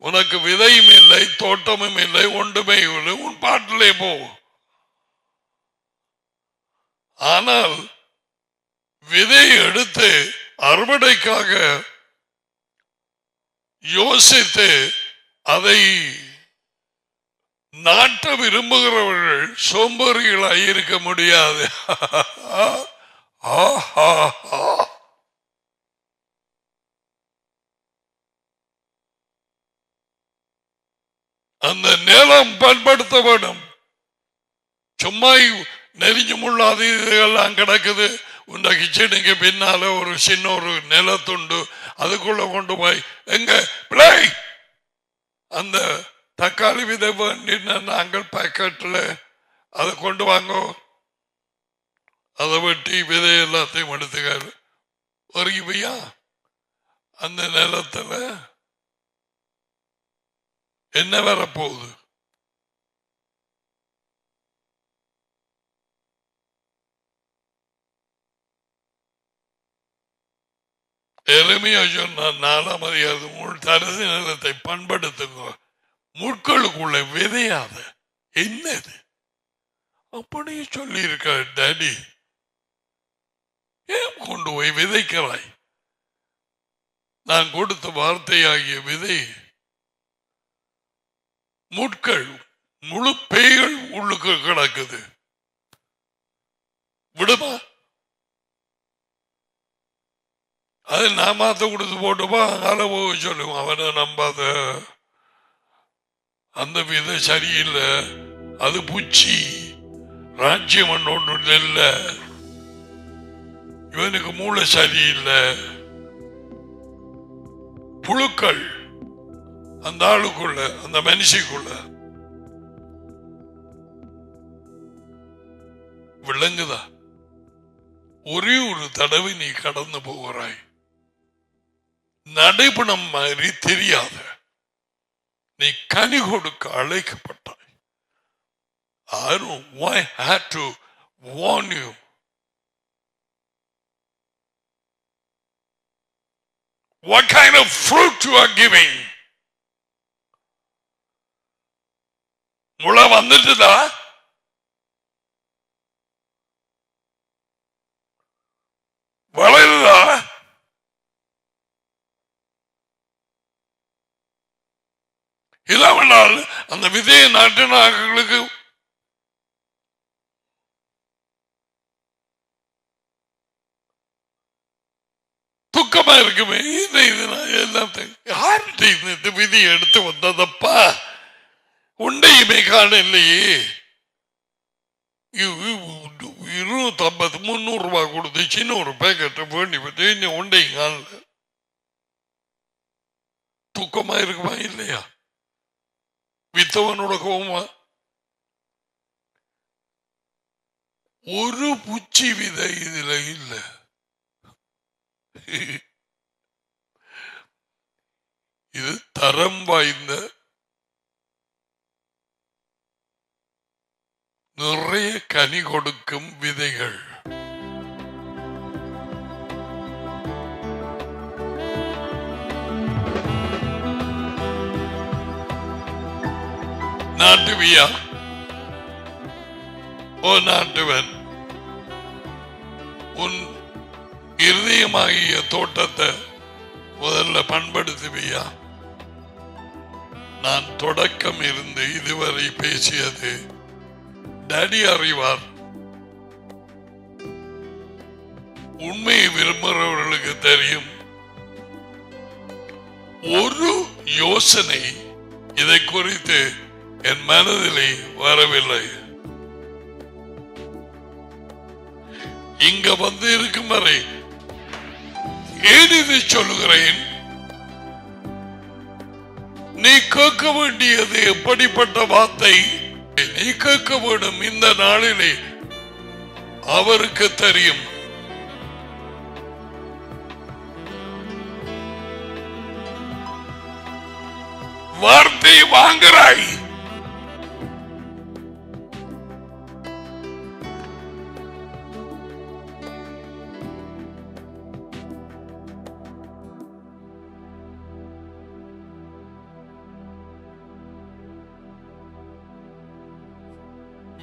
S1: உனக்கு விதையும் இல்லை, தோட்டமும் இல்லை, ஒன்றுமே இல்லை, உன் பாட்டிலே போ. ஆனால் விதையை எடுத்து அறுவடைக்காக யோசித்து அதை நாட்ட விரும்புகிறவர்கள் சோம்பேறிகளாய் இருக்க முடியாது. அந்த நிலம் பயன்படுத்த வேண்டும். சும்மா நெறிஞ்சு முள்ளாது இதெல்லாம் கிடக்குது. உண்ட கிச்சனுக்கு பின்னால ஒரு சின்ன ஒரு நிலத்துண்டு, அதுக்குள்ள கொண்டு போய் எங்க பிள்ளை அந்த தக்காளி விதை வேண்டின நாங்கள் பாக்கெட்ல அதை கொண்டு வாங்க, அதை வெட்டி விதை எல்லாத்தையும் எடுத்துக்காரு வருகியா. அந்த நிலத்துல என்ன வரப்போகுது? எளிமையா சொன்ன 4ஆம் அதிகாரம், உள் தரசி நிலத்தை பண்படுத்துங்க, முட்களுக்குள்ள விதையாத. என்னது அப்படியே சொல்லி இருக்க டாடி? ஏன் கொண்டு போய் விதைக்கிறாய்? நான் கொடுத்த வார்த்தையாகிய விதை முட்கள், முழு பேய்கள் உள்ளுக்கு கிடக்குது. விடுமா? அது நான் மாத்த கொடுத்து போட்டுப்பா, அங்கால போக சொல்லுவோம். அவனை நம்பாத, அந்த விதை சரியில்லை, அது பூச்சி, ராஜ்யம் ஒன்று இல்லை. இவனுக்கு மூளை சரியில்லை, புழுக்கள் அந்த ஆளுக்குள்ள, அந்த மனுஷிக்குள்ள. விளங்குதா? ஒரே ஒரு தடவை நீ கடந்து போகிறாய், நடைபெணம் மாதிரி தெரியாத நீ கனி கொடுக்க அழைக்கப்பட்டாய். I don't know why I had to warn you. What kind of fruit you are giving? முளை வந்துட்டுதா? வளருதா? இல்லாமல் அந்த விதையை நாட்டினார்களுக்கு துக்கமா இருக்குமே. யார்கிட்ட விதி எடுத்து வந்ததப்பா? உண்டையுமே காண இல்லையே. 250 300 ரூபாய் கொடுத்து சின்ன ஒரு பேக்கெட் வேண்டி பற்றி உண்டையும் காணல. துக்கமா இருக்குமா இல்லையா? வித்தவனோட கோபமா? ஒரு பூச்சி விதை இதுல இல்ல. இது தரம் வாய்ந்த நிறைய கனி கொடுக்கும் விதைகள். நாட்டுவியா? ஓ நாட்டுவன், உன் இருதயமாகிய தோட்டத்தை முதல்ல பண்படுத்துவியா? நான் தொடக்கம் இருந்து இதுவரை பேசியது டாடி அறிவார். உண்மையை விரும்புகிறவர்களுக்கு தெரியும். ஒரு யோசனை இதை குறித்து என் மனதிலே வரவில்லை. இங்க வந்து இருக்கும் வரை ஏன் இதை சொல்லுகிறேன்? நீ கேட்க வேண்டியது எப்படிப்பட்ட வார்த்தை நீ கேட்க வேண்டும் இந்த நாளிலே அவருக்கு தெரியும். வார்த்தை வாங்குறாய்.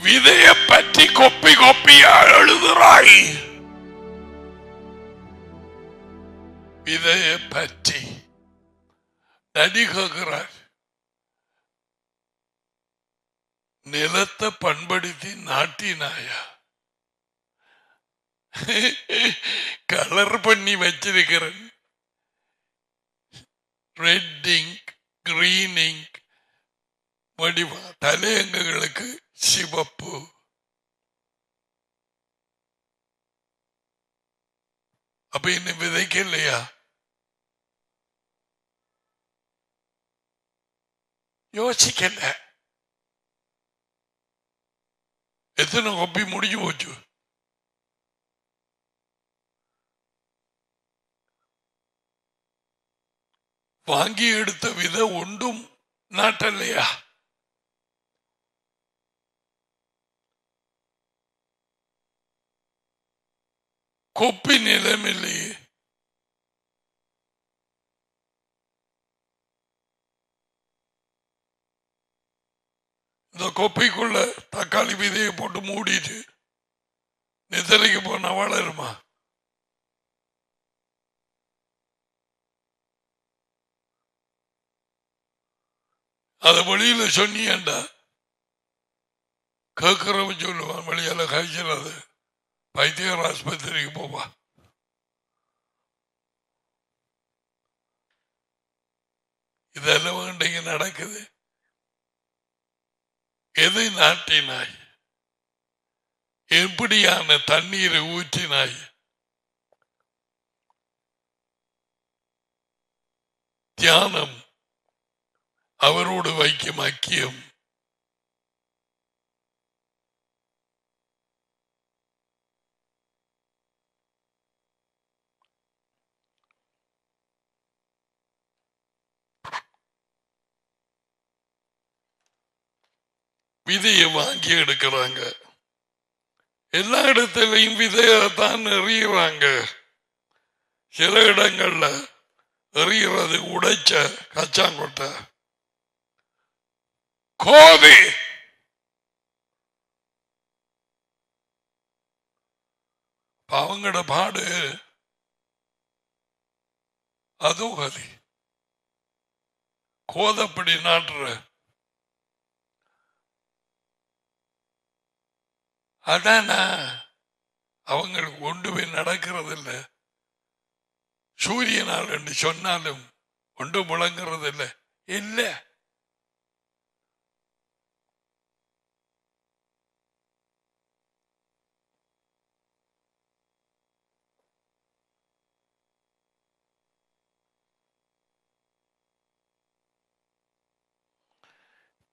S1: விதைய பற்றி கொப்பி கொப்பியா எழுதுறாய். விதைய பற்றி நடி கேட்கிறார். நிலத்தை பண்படுத்தி நாட்டினாயா? கலர் பண்ணி வச்சிருக்கிறேன். ரெட் இங்க், கிரீன் இங்க் வடிவா, தலையங்களுக்கு சிவப்பு. அப்ப இன்னும் விதைக்க இல்லையா? யோசிக்கல. எத்தனை கொப்பி முடிஞ்சு போச்சு. வாங்கி எடுத்த விதை ஒன்றும் நாட்டல்லையா? கொப்பி நிலம் இல்லையே. இந்த கொப்பைக்குள்ள தக்காளி விதையை போட்டு மூடிட்டு நிதிரைக்கு போனா வளருமா? அத வெளியில சொன்னியண்டா கேட்கிறவன் சொல்லுவான், வெளியால காய்ச்சல் வைத்தியர் ஆஸ்பத்திரிக்கு போவா. இதெல்லாம் இன்றைக்கு நடக்குது. எதை நாட்டினாய்? எப்படியான தண்ணீரை ஊற்றினாய்? தியானம், அவரோடு வைக்கும் ஐக்கியம். விதையை வாங்கி எடுக்கிறாங்க. எல்லா இடத்திலையும் விதையத்தான் எறிகிறாங்க. சில இடங்கள்ல எறிகிறது உடைச்ச கச்சாங்கொட்டை கோதி. அவங்களோட பாடு அதுவும் கதி கோதப்படி நாட்டுற அதானா அவங்களுக்கு ஒன்றுமே நடக்கிறது இல்லை. சூரியனால் என்று சொன்னாலும் ஒன்று முழங்கிறது இல்லை. இல்லை,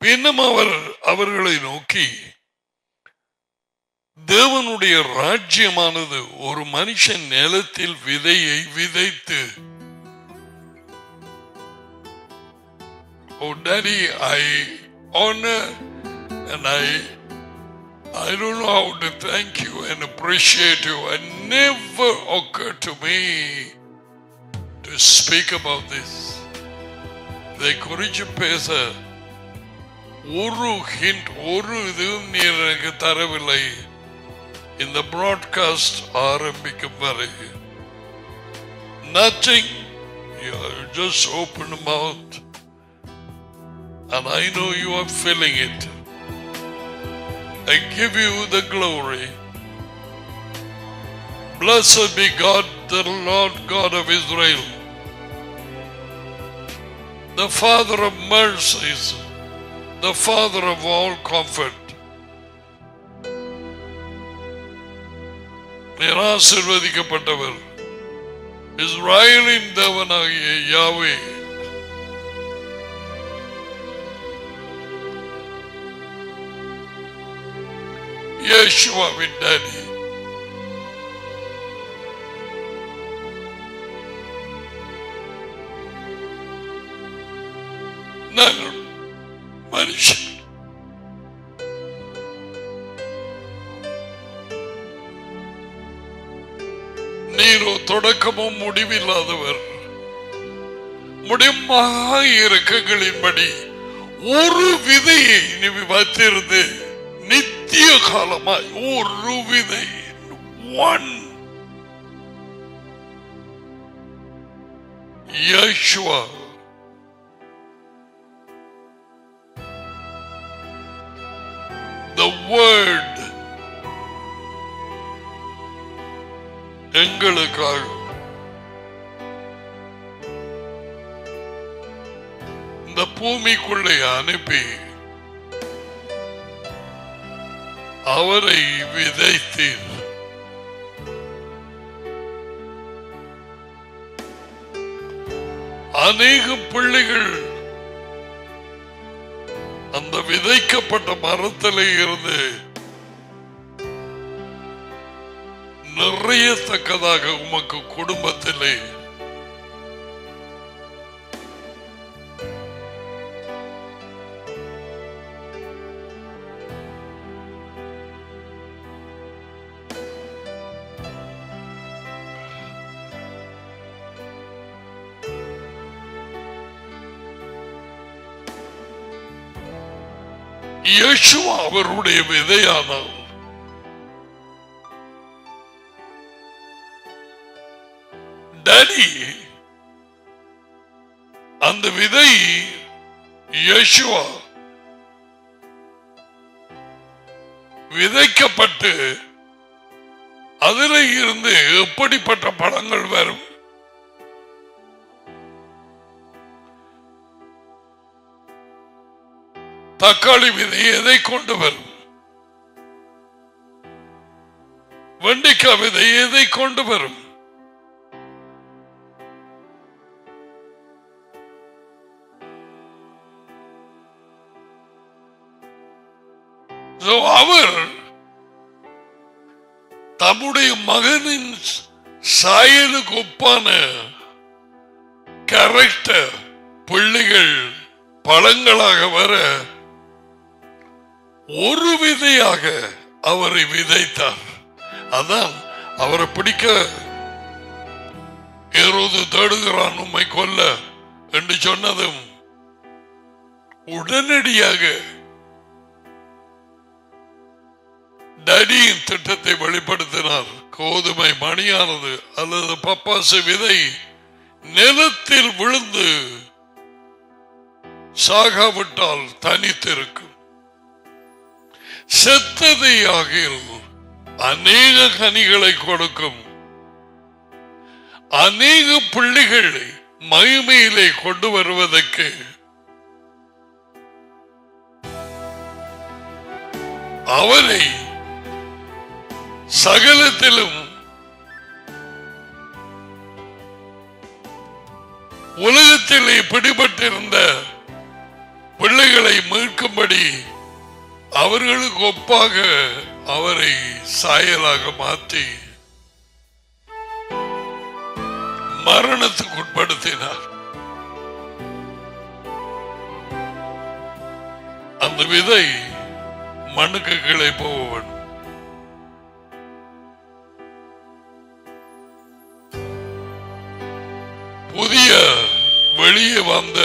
S1: பின்னும் அவர்களை நோக்கி, தேவனுடைய ராஜ்யமானது ஒரு மனுஷன் நிலத்தில் விதையை விதைத்து, oh daddy, I honor and I don't know how to thank you and appreciate you. It never occurred to me to speak about this. இதை குறித்து பேச ஒரு ஹிண்ட், ஒரு இதுவும் நீ எனக்கு தரவில்லை. இந்த பிராட்காஸ்ட் ஆரம்பிக்கும் வரை nothing. You just open the mouth and I know you are feeling it. I give you the glory. Blessed be God, the Lord God of Israel, the Father of mercies, the Father of all comfort. நீர் ஆசீர்வதிக்கப்பட்டவர், இஸ்ராயேலின் தேவனாகிய யாவே. இயேசுவின் daddy, நாங்கள் மனுஷன் நீரோ தொடக்கமும் முடிவில்லாதவர். முடிவாக இறக்கங்களின்படி ஒரு விதையை நீ வைத்திருந்து நித்திய காலமாய் ஒரு விதை, ஒன் யேசுவா, the word எங்களுக்காக இந்த பூமிக்குள்ளே அனுப்பி அவரை விதைத்தீர். அநேக பிள்ளைகள் அந்த விதைக்கப்பட்ட மரத்திலே இருந்து நிறையத்தக்கதாக உமக்கு குடும்பத்திலே இயேசுவா அவருடைய விதையானார். டாடி, அந்த விதை இயேசுவா விதைக்கப்பட்டு அதில் இருந்து எப்படிப்பட்ட பழங்கள் வரும்? தக்காளி விதை எதை கொண்டு வரும்? வெண்டைக்காய் விதை எதை கொண்டு வரும்? அவர் தம்முடைய மகனின் சாயலுக்கு ஒப்பான கேரக்டர் பிள்ளைகள் பழங்களாக வர ஒரு விதையாக அவரை விதைத்தார். அதான் அவரை பிடிக்க ஏரோது தேடுகிறான் உம்மை கொல்ல என்று சொன்னதும் உடனடியாக டடியின் திட்டத்தை வெளிப்படுத்தினார். கோதுமை மணியானது அல்லது பப்பாசு விதை நிலத்தில் விழுந்து சாகாவிட்டால் தனித்திருக்கும், செத்ததையாகில் அநேக கனிகளை கொடுக்கும். அநேக பிள்ளைகளை மகிமையிலே கொண்டு வருவதற்கு அவரை சகலத்திலும் உலகத்திலே பிடிபட்டிருந்த பிள்ளைகளை மீட்கும்படி அவர்களுக்கு ஒப்பாக அவரை சாயலாக மாற்றி மரணத்துக்கு உட்படுத்தினார். அந்த விதை மண்ணுக்கு கீழே போவன். புதிய வெளியே வந்த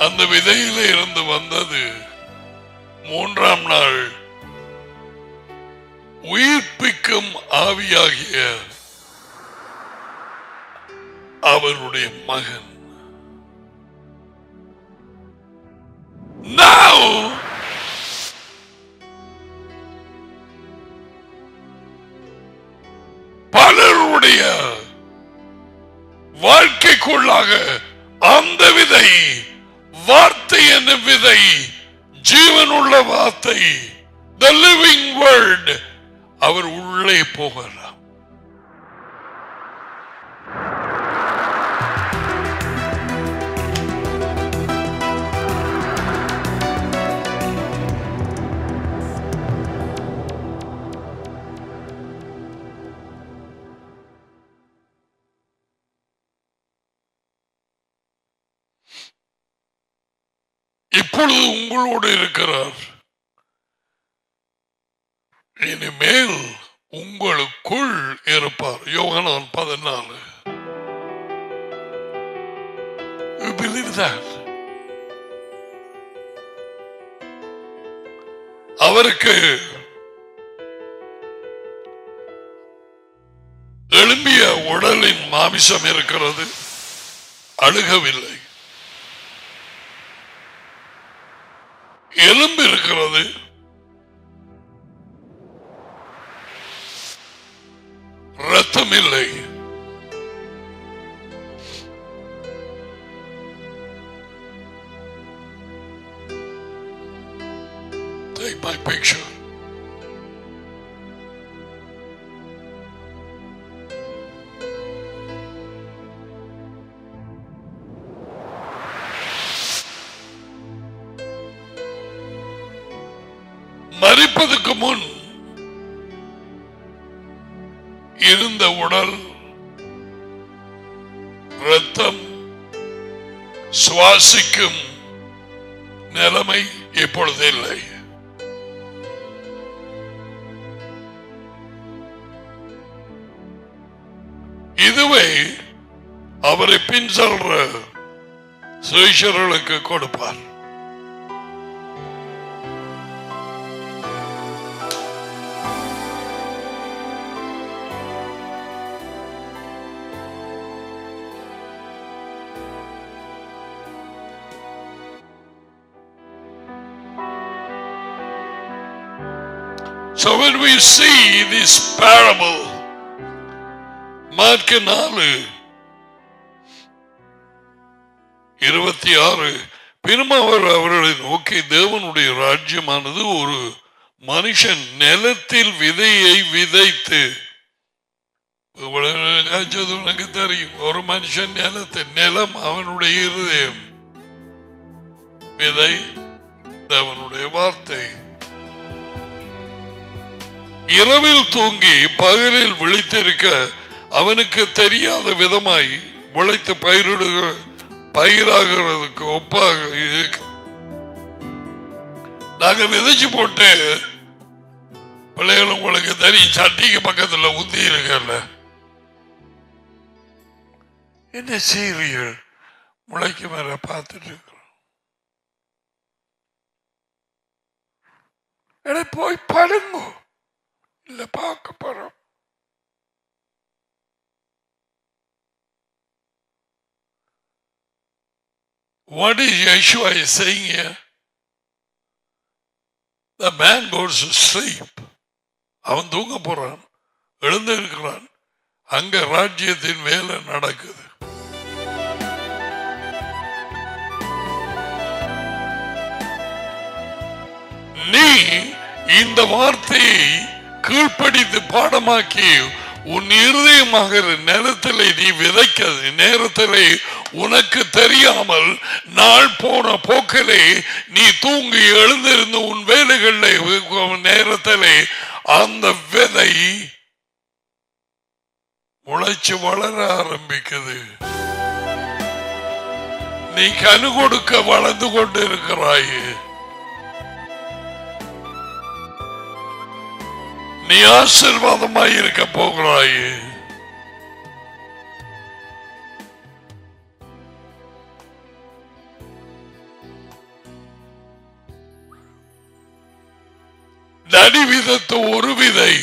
S1: அந்த விதையிலே இருந்து வந்தது மூன்றாம் நாள் உயிர்ப்பிக்கும் ஆவியாகிய அவருடைய மகன். Now பலருடைய வாழ்க்கைக்குள்ளாக அந்த விதை, வார்த்தை என்ற விதை, ஜீவனுள்ள வார்த்தை, the living word, அவர் உள்ளே போகிறார். இப்பொழுது உங்களோடு இருக்கிறார், இனிமேல் உங்களுக்குள் இருப்பார். யோவான் 14. You believe that? அவருக்கு எழும்பிய உடலின் மாமிசம் இருக்கிறது, அழுகவில்லை. எலும்பு இருக்கிறது, ரத்தம் இல்லை. Take my picture. மரிப்பதற்கு முன் இருந்த உடல், ரத்தம், சுவாசிக்கும் நிலைமை இப்பொழுது இல்லை. இதுவே அவரை பின் செல்ற சீஷர்களுக்கு கொடுப்பார். So when we see this parable, mark 4:26, பின்னும் அவர் அவர்களை நோக்கி, தேவனுடைய ராஜ்யமானது ஒரு மனுஷன் நிலத்தில் விதையை விதைத்து, உனக்கு தெரியும், ஒரு மனுஷன் நிலம் அவனுடைய இருதயம், விதை தேவனுடைய வார்த்தை. இரவில் தூங்கி பகலில் விழித்திருக்க அவனுக்கு தெரியாத விதமாய் உழைத்து பயிராகிறதுக்கு ஒப்பாக இருக்கு. நாங்க விதைச்சு போட்டு பிள்ளைகள் உங்களுக்கு தெரியும், சட்டிக்கு பக்கத்துல ஊத்தி இருக்கல, என்ன செய்வீர்கள்? முளைக்கு மேல பார்த்துட்டு இருக்கிறோம். போய் படுங்க, இல்ல பார்க்க போறோம். What is Yeshua is saying here? The man goes to sleep. அவன் தூங்க போறான், எழுந்து இருக்கிறான், அங்க ராஜ்யத்தின் வேலை நடக்குது. நீ இந்த வார்த்தையை கீழ்ப்படித்து பாடமாக்கி உன் இருதயமாக நேரத்தில் நீ விதைக்க நேரத்திலே உனக்கு தெரியாமல் நாள் போன போக்கிலே நீ தூங்கி எழுந்திருந்து உன் வேலைகளில் நேரத்திலே அந்த விதை முளைச்சு வளர ஆரம்பிக்குது. நீ கனு கொடுக்க வளர்ந்து கொண்டு இருக்கிறாய். நீ ஆசீர்வாதமாய் இருக்க போகிறாய். நடி விதத்து ஒரு விதை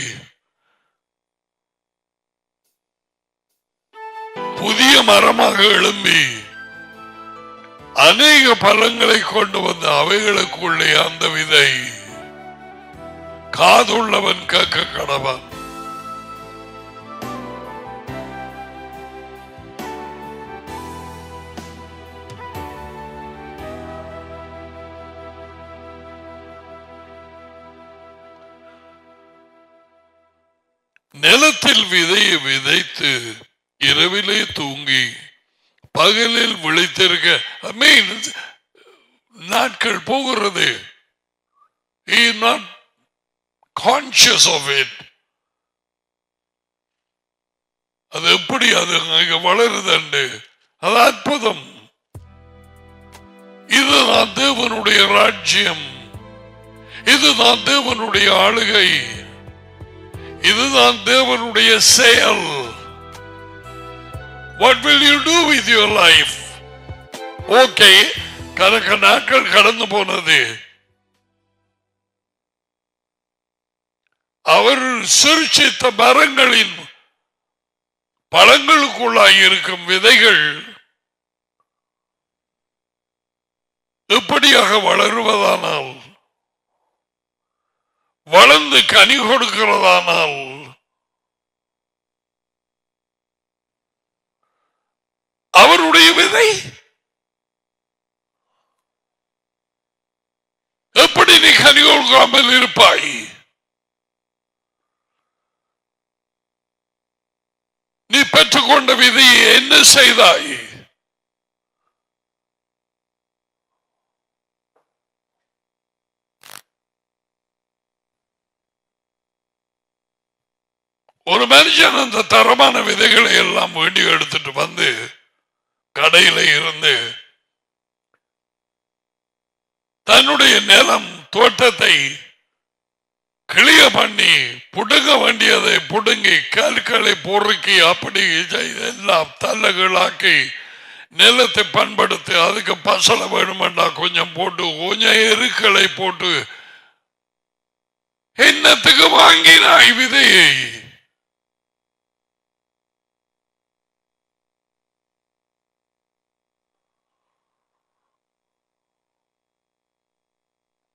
S1: புதிய மரமாக எழும்பி அநேக பழங்களை கொண்டு வந்த அவைகளுக்குள்ளே அந்த விதை காதுள்ளவன் கேட்க கடவன். நிலத்தில் விதையை விதைத்து இரவிலே தூங்கி பகலில் விழித்திருக்க நாட்கள் போகிறது. He is not conscious of it. அது எப்படி அது வளருது, அது அற்புதம். இதுதான் தேவனுடைய ராஜ்யம், இதுதான் தேவனுடைய ஆளுகை, இதுதான் தேவனுடைய செயல். What will you do with your life? Okay, கணக்க நாட்கள் கடந்து போனது. அவர் சிருஷ்டித்த மரங்களின் பழங்களுக்குள்ளாய் இருக்கும் விதைகள் எப்படியாக வளருவதானால், வளர்ந்து கனி கொடுக்கிறதானால், அவருடைய விதை எப்படி நீ கனி கொடுக்காமல் இருப்பாய்? நீ பெற்றுக்கொண்ட விதையை என்ன செய்தாய்? ஒரு மனுஷன் அந்த தரமான விதைகளை எல்லாம் வேண்டி எடுத்துட்டு வந்து கடையில இருந்து தன்னுடைய நிலம் தோட்டத்தை கிளிய பண்ணி புடுங்க வேண்டியதை புடுங்கி கற்களை பொறுக்கி அப்படி எல்லாம் தள்ளகளாக்கி நிலத்தை பண்படுத்தி அதுக்கு பசலை வேணுமெண்டா கொஞ்சம் போட்டு கொஞ்சம் எருக்களை போட்டு என்னத்துக்கு வாங்கினாய் விதையை?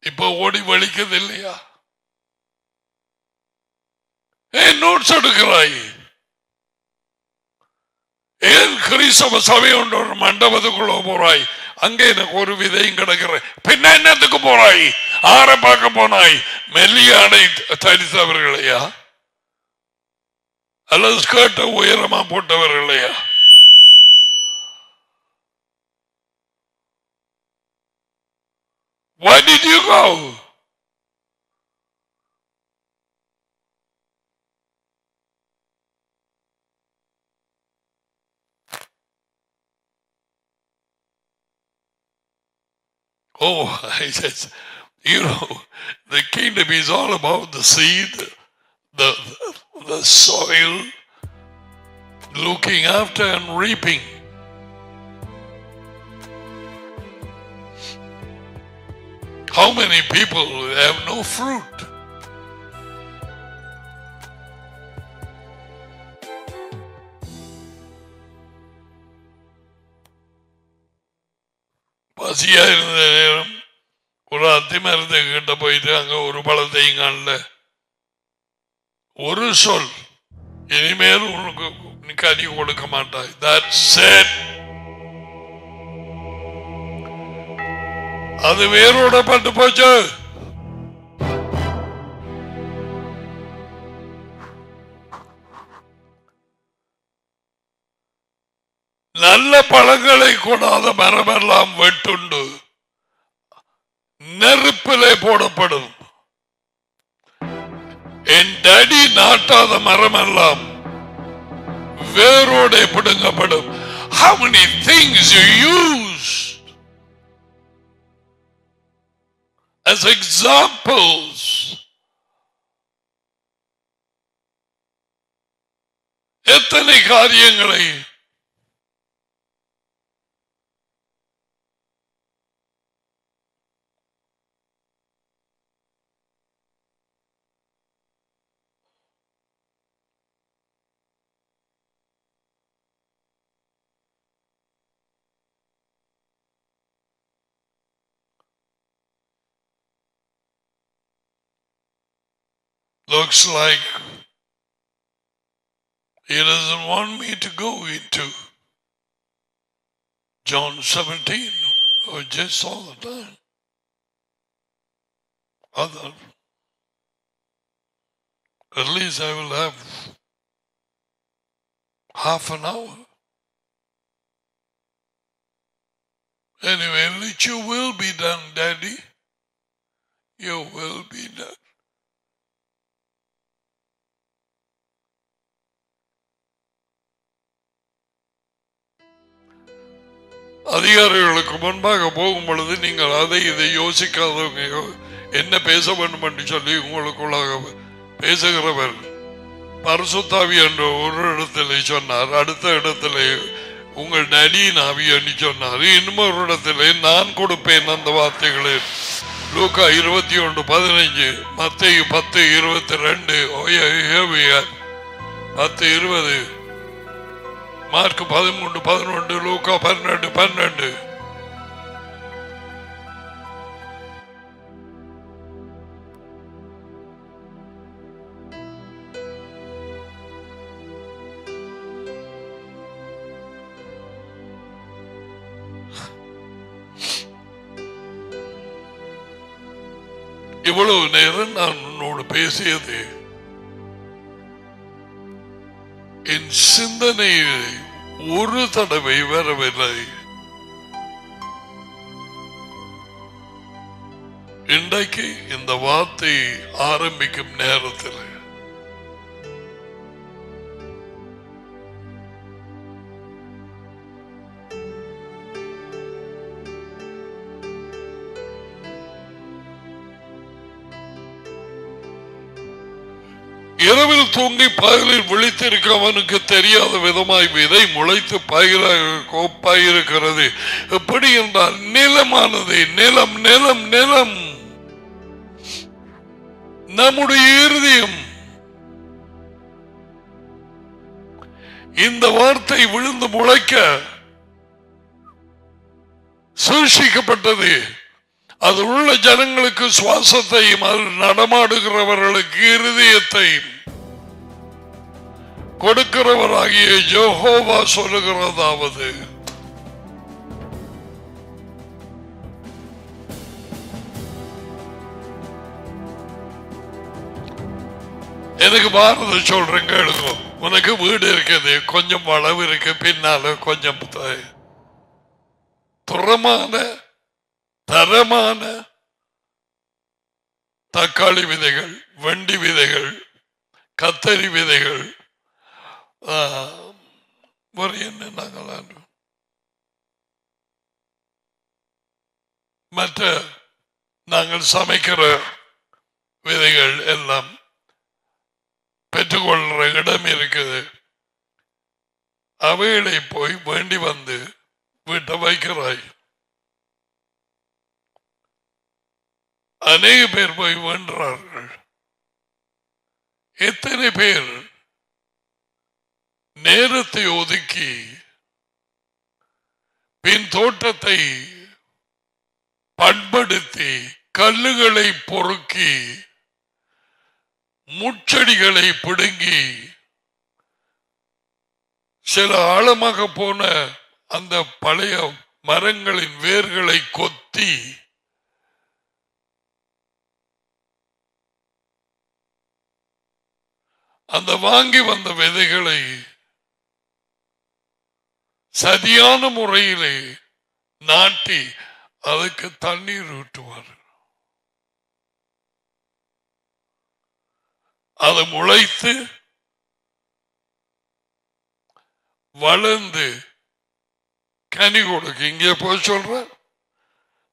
S1: இப்ப ஓடி வலிக்கிறது இல்லையா? ஏன் நோட்ஸ் எடுக்கிறாய்? ஏன் கிறிஸ்தவ சபை ஒன்று ஒரு மண்டபத்துக்குள்ள போறாய்? அங்கே எனக்கு ஒரு விதையும் கிடக்கிற பின்ன என்னத்துக்கு போறாய்? ஆற பார்க்க போனாய்? மெல்லியாடை தரித்தவர்களையா அல்லது ஸ்கர்ட்டை உயரமா போட்டவர்களையா? Why did you go? Oh, I said, you know, the kingdom is all about the seed, the soil, looking after and reaping. How many people have no fruit? பசியா இருந்த நேரம் ஒரு அத்தி மரத்தை கிட்ட போயிட்டு அங்க ஒரு பழத்தையும் காணல. ஒரு சொல், இனிமேல் உனக்கு நீ கனி கொடுக்க மாட்டாய். That's it. அது வேரோட பட்டு போச்சு. நல்ல பழங்களை கொடாத மரமெல்லாம் வெட்டுண்டு நெருப்பிலே போடப்படும். என் டடி நாட்டாத மரமெல்லாம் வேரோட பிடுங்கப்படும். How many things you used as examples? எத்தனை காரியங்களை looks like he doesn't want me to go into John 17 or just all the time. Other, at least I will have half an hour. Anyway, let your will be done, Daddy. Your will be done. அதிகாரிகளுக்கு முன்பாக போகும் பொழுது நீங்கள் அதை இதை யோசிக்காதவங்க என்ன பேச வேண்டும் என்று சொல்லி உங்களுக்குள்ளாக பேசுகிறவர் பரிசுத்தாவி என்ற ஒரு இடத்திலே சொன்னார், அடுத்த இடத்திலே உங்கள் நடியின் ஆவி என்று சொன்னார், இன்னொரு இடத்திலே நான் கொடுப்பேன் அந்த வார்த்தைகளை. லூக்கா 21:15, மத்தேயு 10:22, 10:20, மார்க் 13:11, லூக்கா 12:12. இவ்வளவு நேரம் நான் உன்னோடு பேசியது என் சிந்தனையில் ஒரு தடவை வரவில்லை. இன்றைக்கு இந்த வார்த்தை ஆரம்பிக்கும் நேரத்தில் இரவில் தூங்கி பகலில் விழித்திருக்க அவனுக்கு தெரியாத விதமாய் விதை முளைத்து கோப்பாயிருக்கிறது. எப்படி என்றால் நிலமானது, நிலம் நிலம் நிலம் நம்முடைய இருதயம். இந்த வார்த்தை விழுந்து முளைக்க சூழ்ச்சிக்கப்பட்டது. அது உள்ள ஜனங்களுக்கு சுவாசத்தையும் அதில் நடமாடுகிறவர்களுக்கு இருதயத்தையும் கொடுக்கிறவராகிய யெகோவா சொல்லுகிறதாவது, எனக்கு பாரத சொல்றேன் கேளுங்க. உனக்கு வீடு இருக்குது, கொஞ்சம் வளவு இருக்கு, பின்னால கொஞ்சம் துறமான தரமான தக்காளி விதைகள், வெண்டி விதைகள், கத்தரி விதைகள், ஒரு என்ன நாங்கள் மற்ற நாங்கள் சமைக்கிற விதைகள் எல்லாம் பெற்றுக்கொள்ற இடம் இருக்குது. அவைகளை போய் வேண்டி வந்து வீட்டை வைக்கிறாய். அநேக பேர் போய் வேண்டுறார்கள். எத்தனை பேர் நேரத்தை ஒதுக்கி பின் தோட்டத்தை பண்படுத்தி கல்லுகளை பொறுக்கி முச்செடிகளை பிடுங்கி சில ஆழமாக போன அந்த பழைய மரங்களின் வேர்களை கொத்தி அந்த வாங்கி வந்த விதைகளை சரியான முறையிலே நாட்டி அதுக்கு தண்ணீர் ஊற்றுவார். அது முளைத்து வளர்ந்து கனி கொடுக்கு. இங்கே போய் சொல்ற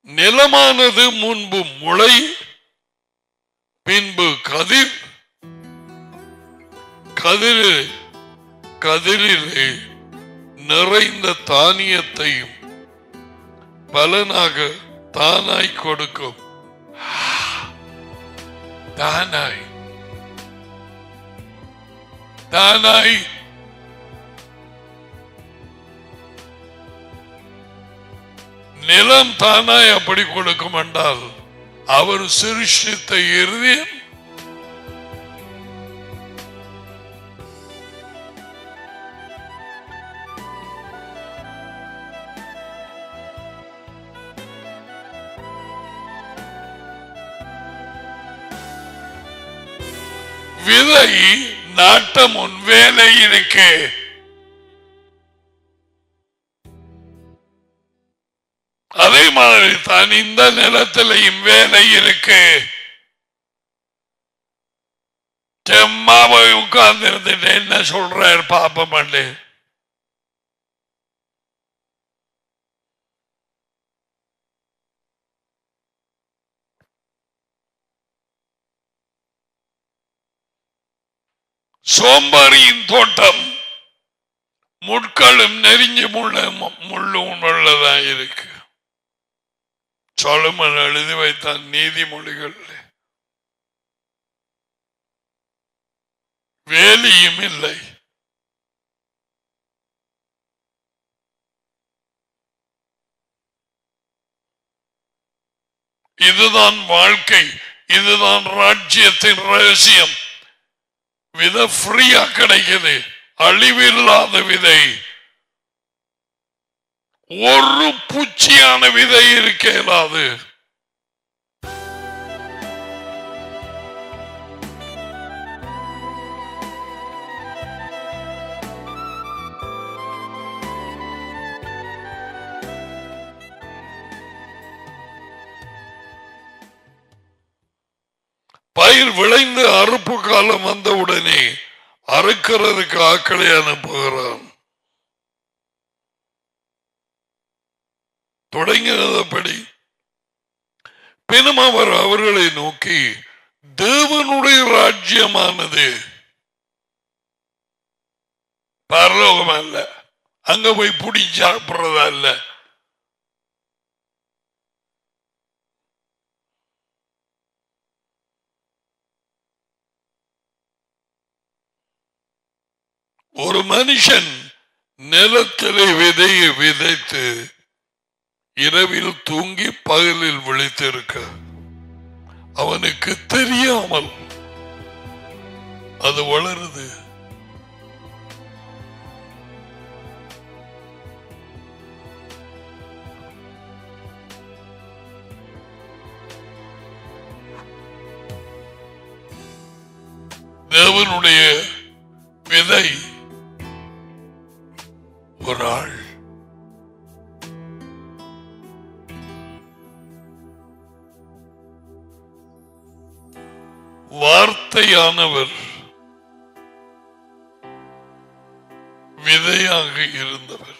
S1: நிலமானது முன்பு முளை பின்பு கதிர், கதிரிலே நிறைந்த தானியத்தையும் பலனாக தானாய் கொடுக்கும். தானாய் தானாய் நிலம் தானாய் அப்படி கொடுக்கும் என்றால் அவர் சிருஷ்டித்த இருதயம் விதை நாட்ட முன் வேலை இருக்கு. அதே மாதிரி தான் இந்த நிலத்திலையும் வேலை இருக்கு. செம்மாவை உட்கார்ந்து இருந்துட்டு என்ன சொல்றாரு பாப்ப பண்ணு. சோம்பரியின் தோட்டம் முட்களும் நெறிஞ்சு முள்ளும் உள்ளதான் இருக்கு. சொலமன் எழுதி வைத்தான் நீதிமொழிகள். வேலியும் இல்லை. இதுதான் வாழ்க்கை, இதுதான் ராஜ்யத்தின் ரகசியம். விதை ஃப்ரீயா கிடைக்குது, அழிவில்லாத விதை. ஒரு பூச்சியான விதை இருக்கிறது. பயிர் விளைந்து அறுப்பு காலம் வந்தவுடனே அறுக்கிறதுக்கு ஆக்களை அனுப்புகிறான். தொடங்கினதப்படி பின்னும் அவர் அவர்களை நோக்கி, தேவனுடைய ராஜ்யமானது பரலோகம் அல்ல, அங்க போய் புடி சாப்பிடுறதா அல்ல. ஒரு மனுஷன் நிலத்திலே விதையை விதைத்து இரவில் தூங்கி பகலில் விழித்திருக்க அவனுக்கு தெரியாமல் அது வளருது. தேவனுடைய விதை ஒரு ஆள் வார்த்தையானவர் விதையாக இருந்தவர்.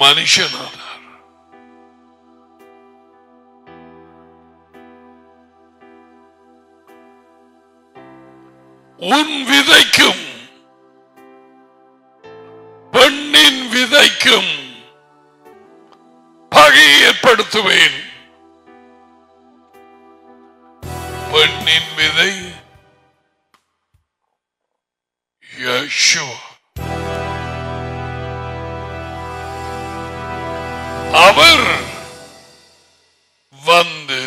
S1: மனுஷனானார். உன் விதைக்கும் பெண்ணின் விதைக்கும் பகை ஏற்படுத்துவேன். பெண்ணின் விதை யெஷுவா. அவர் வந்து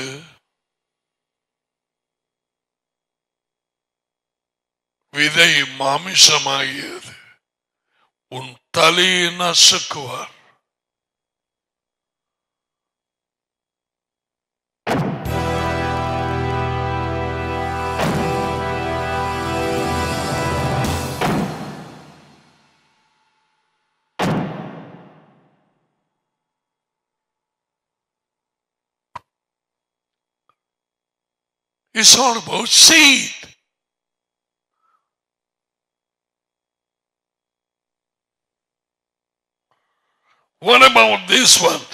S1: விதை மாமிசமாகியது. உன் தலையை நசுக்குவார். It's all about seed. What about this one?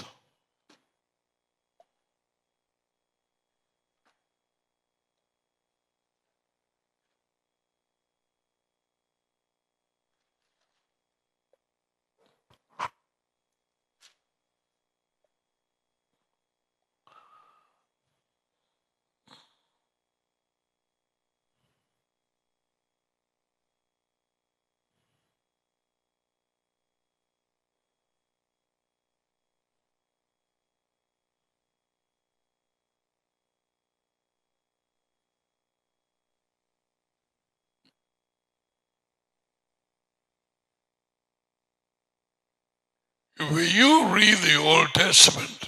S1: When you read the Old Testament,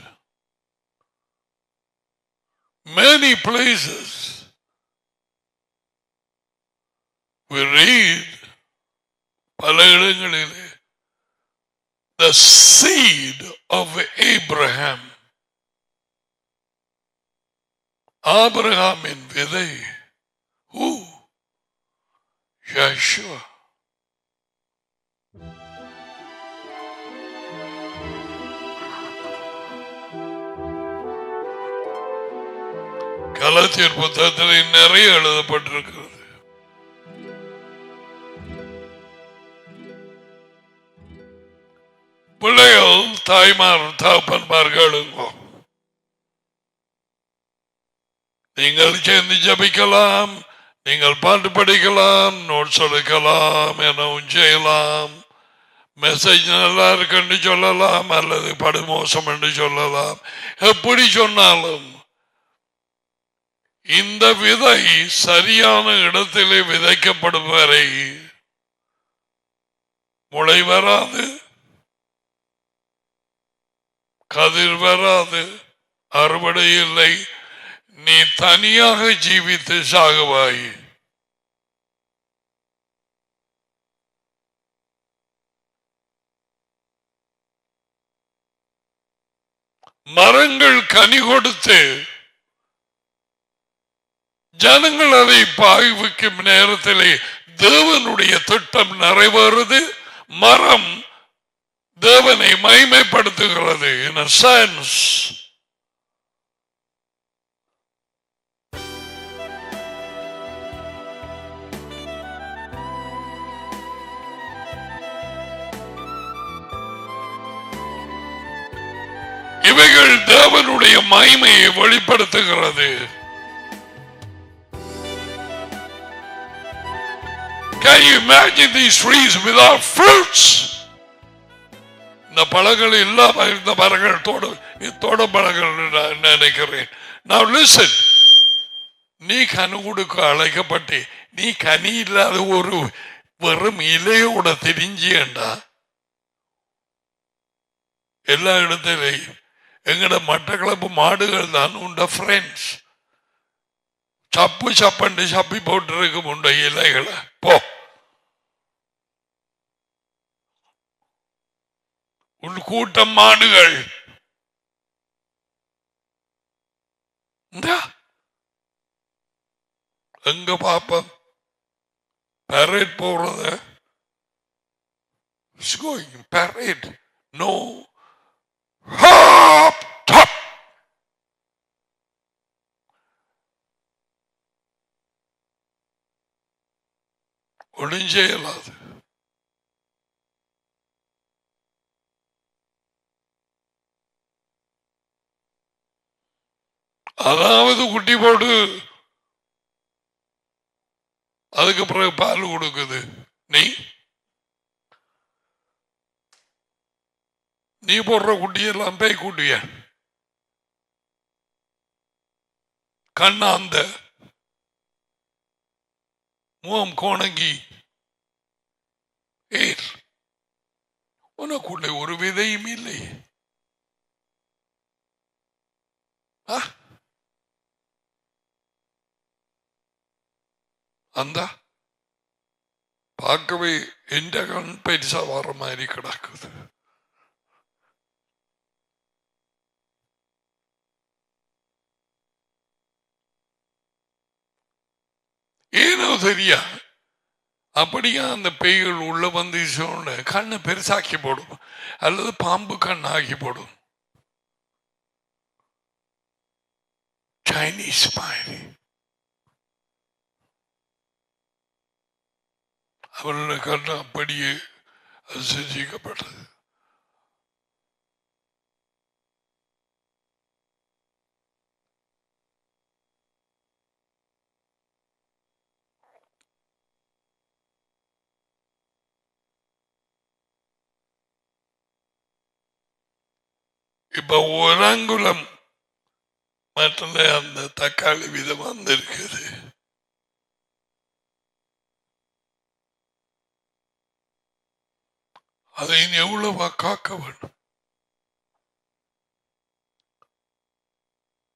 S1: many places we read பல இடங்களிலே the seed of Abraham. ஆபிரகாமின் விதை. Who? Yeshua. கலாத்தியர் புத்தகத்தில் நிறைய எழுதப்பட்டிருக்கிறது. பிள்ளைகள் தாய்மார் தகப்பன்மார்களுங்கோ, நீங்கள் சேர்ந்து ஜபிக்கலாம், நீங்கள் பாட்டு படிக்கலாம், நோட்ஸ் எடுக்கலாம், எனவும் செய்யலாம். மெசேஜ் நல்லா இருக்குன்னு சொல்லலாம், அல்லது படுமோசம் என்று சொல்லலாம். எப்படி சொன்னாலும் இந்த விதை சரியான இடத்திலே விதைக்கப்படும் வரை முளை வராது, கதிர் வராது, அறுவடை இல்லை. நீ தனியாக ஜீவித்து சாகுவாய். மரங்கள் கனி கொடுத்து ஜனங்கள் அதை பாய்விக்கும் நேரத்திலே தேவனுடைய திட்டம் நிறைவேறுது. மரம் தேவனை மகிமைப்படுத்துகிறது. In a sense, இவைகள் தேவனுடைய மகிமையை வெளிப்படுத்துகிறது. Can you imagine these trees without fruits? இந்த பழங்கள் இல்லாம இந்த மரங்கள் தோட பழங்கள் நினைக்கிறேன். Now listen, நீ கனி கொடுக்க அழைக்கப்பட்டு நீ கனி இல்லாத ஒரு வெறும் இலையோட தெரிஞ்சியண்டா எல்லா இடத்திலையும் எங்கட மட்டக்களப்பு மாடுகள் தான் உண்ட ஃப்ரெண்ட்ஸ். சப்பு சப்பண்டு சப்பி போட்டிருக்கும் உண்ட இலைகளை போ. உன் கூட்டம் மாடுகள் எங்க பாப்போம் parade போறத it's going parade no hop top ஒளிஞ்சே இல்லாது அதாவது குட்டி போட்டு அதுக்கு பிறகு பால் கொடுக்குது நீ போடுற குட்டியெல்லாம் பேய் குட்டிய கண்ணாந்த முகம் கோணங்கி ஏர் உனக்குள்ள ஒரு விதையும் இல்லை அந்த பார்க்கவே எந்த கண் பெருசா வர மாதிரி கிடக்குது ஏனோ தெரியா அப்படியா அந்த பேய்கள் உள்ள வந்து கண்ணை பெருசாக்கி போடும் அல்லது பாம்பு கண் ஆக்கி போடும் சைனீஸ் மாதிரி அவர்களுடைய கண்ணு அப்படியே சிருஷ்டிக்கப்பட்டது இப்ப ஒரு அங்குலம் மற்ற அந்த தக்காளி விதம் வந்திருக்குது அதை எவ்வளவா காக்க வேண்டும்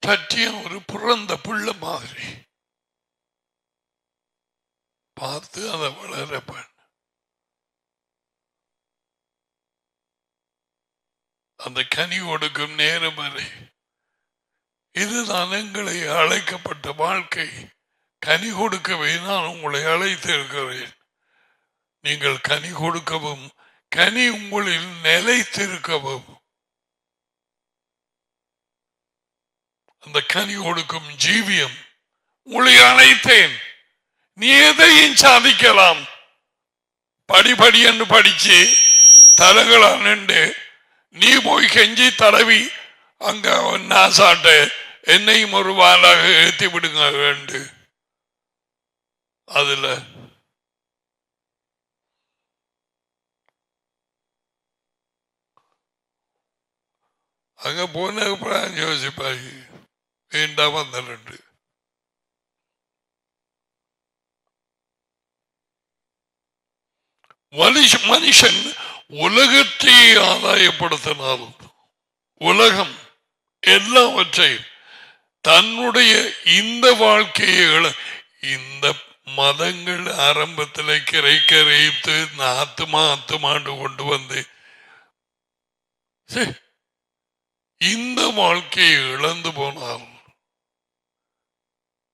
S1: தட்டிய ஒரு பிறந்த புள்ள மாதிரி பார்த்து அதை வளர அந்த கனி கொடுக்கும் நேரம் வரை இதுதான் எங்களை அழைக்கப்பட்ட வாழ்க்கை கனி கொடுக்கவே நான் உங்களை அழைத்திருக்கிறேன் நீங்கள் கனி கொடுக்கவும் கனி உங்களில் நிலைத்திருக்கவும் அந்த கனி கொடுக்கும் ஜீவியம் உங்களை அழைத்தேன் நீ எதையும் சாதிக்கலாம் படிப்படி என்று படிச்சு தலகளா நின்று நீ போய் கெஞ்சி தடவி அங்க நாசாட்ட என்னையும் ஒரு வாளாக ஏற்றி விடுங்க வேண்டு அதுல அங்க போன யோசிப்பாய் வேண்டாம் வந்த மனுஷன் உலகத்தை ஆதாயப்படுத்தினாலும் உலகம் எல்லாவற்றையும் தன்னுடைய இந்த வாழ்க்கையை இந்த மதங்கள் ஆரம்பத்தில் கரைத்து ஆத்துமாண்டு கொண்டு வந்து இந்த வாழ்க்கையை இழந்து போனால்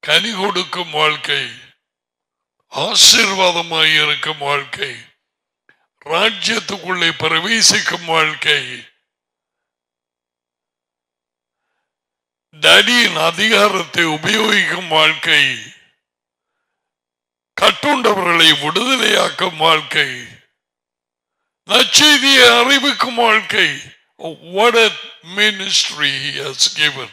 S1: கனி கொடுக்கும் வாழ்க்கை ஆசீர்வாதமாய் இருக்கும் வாழ்க்கை ராஜ்யத்துக்குள்ளே பிரவேசிக்கும் வாழ்க்கை டடியின் அதிகாரத்தை உபயோகிக்கும் வாழ்க்கை கட்டுண்டவர்களை விடுதலையாக்கும் வாழ்க்கை நற்செய்தியை அறிவிக்கும் வாழ்க்கை. What a ministry he has given.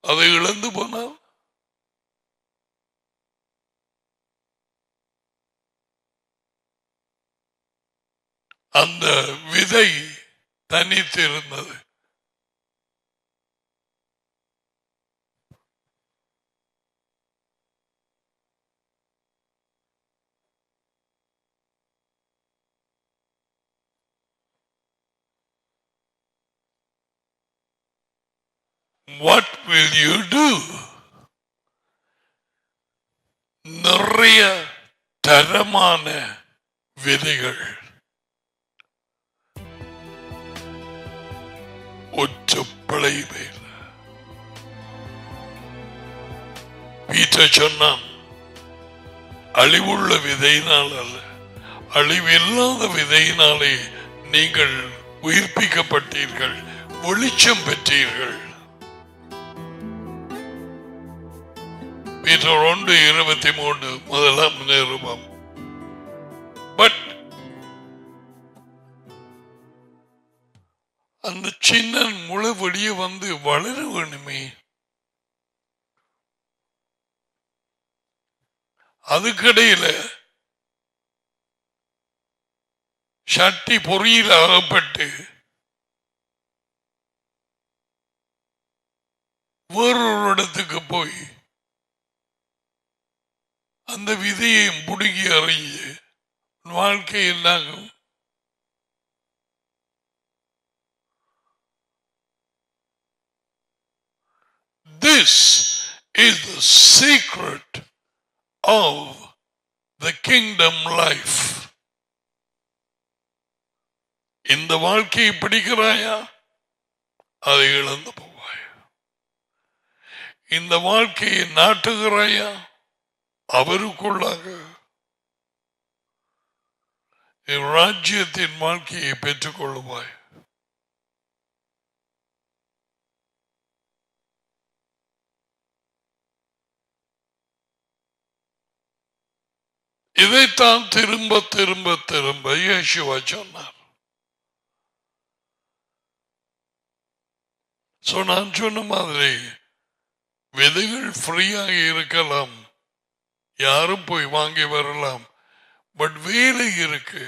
S1: அதை இழந்து போனால் அந்த விதை தனித்திருந்தது. What will you do? நிறைய தரமான விதைகள் ஒற்று பிழையுமே இல்லை. பீட்டர் சொன்னான், அழிவுள்ள விதையினால் அல்ல, அழிவில்லாத விதையினாலே நீங்கள் உயிர்ப்பிக்கப்பட்டீர்கள், வெளிச்சம் பெற்றீர்கள். பீட்டர் 1:23 முதலாம் நிருபம். பட் அந்த சின்ன முளை வெளியே வந்து வளர வேணுமே, அதுக்கடையில சட்டி பொறியில் அகப்பட்டு வேறொரு இடத்துக்கு போய் அந்த விதையையும் புடுங்கி அறிஞ்சு வாழ்க்கை என்னாகும்? This is the secret of the kingdom life. இந்த வாழ்க்கையை பிடிக்கிறாயா, அதை இழந்து போவாய். இந்த வாழ்க்கையை நாட்டுகிறாயா, அவருக்குள்ளாக ராஜ்யத்தின் வாழ்க்கையை பெற்றுக் கொள்ளுவாய். இதைத்தான் திரும்ப திரும்ப திரும்ப இயேசுவா சொன்னார். நான் சொன்ன மாதிரி விதைகள் ஃப்ரீயாக இருக்கலாம், யாரும் போய் வாங்கி வரலாம். பட் வேலை இருக்கு,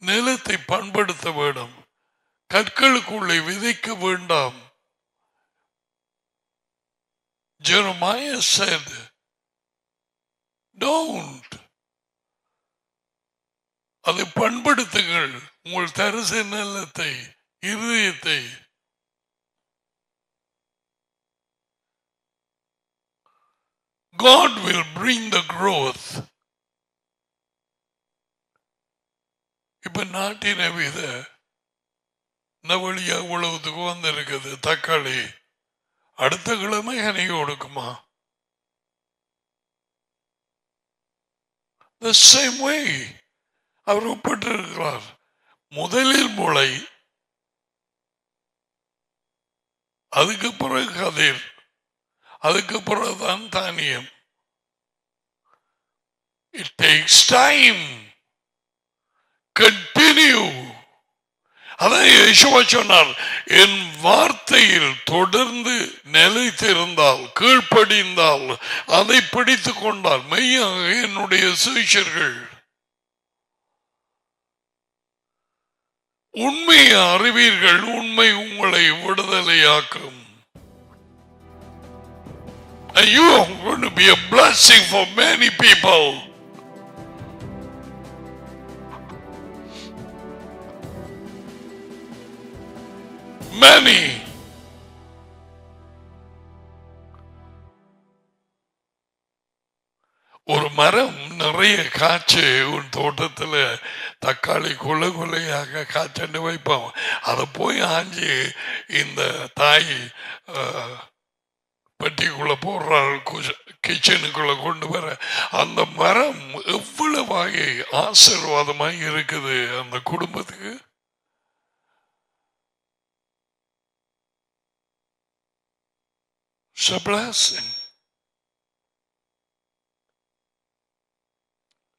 S1: நிலத்தை பண்படுத்த வேண்டும், கற்களுக்குள்ளே விதைக்க வேண்டாம். Jeremiah said, don't. அதை பண்படுத்துங்கள், உங்கள் தரிசு நிலத்தை, இருதயத்தை. God will bring the growth. இப்ப நாட்டின வித நவழியா உழவுக்கு வந்திருக்குது. தக்காளி அடுத்த கிழமை அணைய கொடுக்குமா? The same way அவர் ஒப்பிட்டிருக்கிறார். முதலில் முளை, அதுக்கு பிறகு கதிர், அதுக்கு பிறகுதான் தானியம். It takes time. Continue. அதான் இயேசுவா சொன்னார், என் வார்த்தையில் தொடர்ந்து நிலைத்திருந்தால், கீழ்ப்படிந்தால், அதை பிடித்துக் கொண்டால் மெய்யாக என்னுடைய சீஷர்கள். உண்மையை அறிவீர்கள், உண்மை உங்களை விடுதலையாக்கும். And you are going to be a blessing for many people. Many. ஒரு மரம் நிறைய காய்ச்சி உன் தோட்டத்தில் தக்காளி கொலை கொலையாக காய்ச்சண்டு வைப்போம். அதை போய் ஆஞ்சி இந்த தாய் பெட்டிக்குள்ள போடுறாள், கிச்சனுக்குள்ள கொண்டு வர. அந்த மரம் எவ்வளவு ஆசீர்வாதமாக இருக்குது அந்த குடும்பத்துக்கு.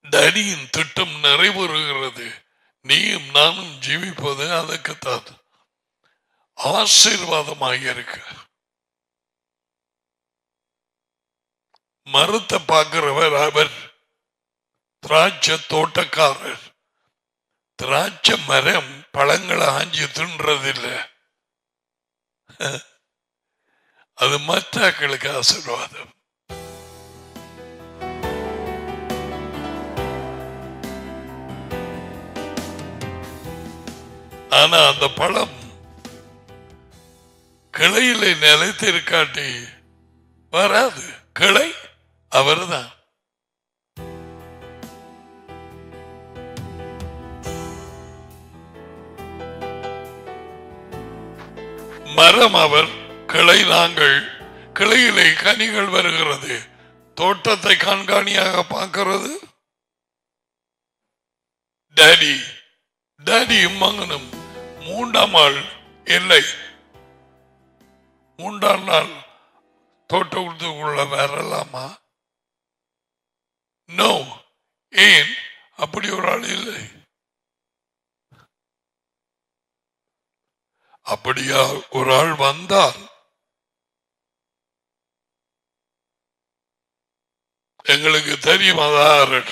S1: டடியின் திட்டம் நிறைவேறுகிறது. நீயும் நானும் ஜீவிப்பது அதற்குத்தான். ஆசீர்வாதமாக இருக்கு. மரத்தை பார்க்கிறவர் அவர் திராட்சை தோட்டக்காரர். திராட்சை மரம் பழங்களை ஆஞ்சி தின்றதில்லை, அது மற்றவர்களுக்கு ஆசீர்வாதம். ஆனா அந்த பழம் கிளையில நிலைத்திருக்காட்டி வராது. கிளை அவர்தான். மரம் அவர், கிளை நாங்கள். கிளையிலே கனிகள் வருகிறது. தோட்டத்தை கண்காணியாக பார்க்கிறது டாடி. டாடியும் மகனும். மூன்றாம் ஆள் இல்லை. மூன்றாம் நாள் தோட்டத்துக்குள்ள வரலாமா? நோ. ஏன் அப்படி ஒரு ஆள் இல்லை? அப்படியா ஒரு ஆள் வந்தால் எங்களுக்கு தெரியும் அதான்.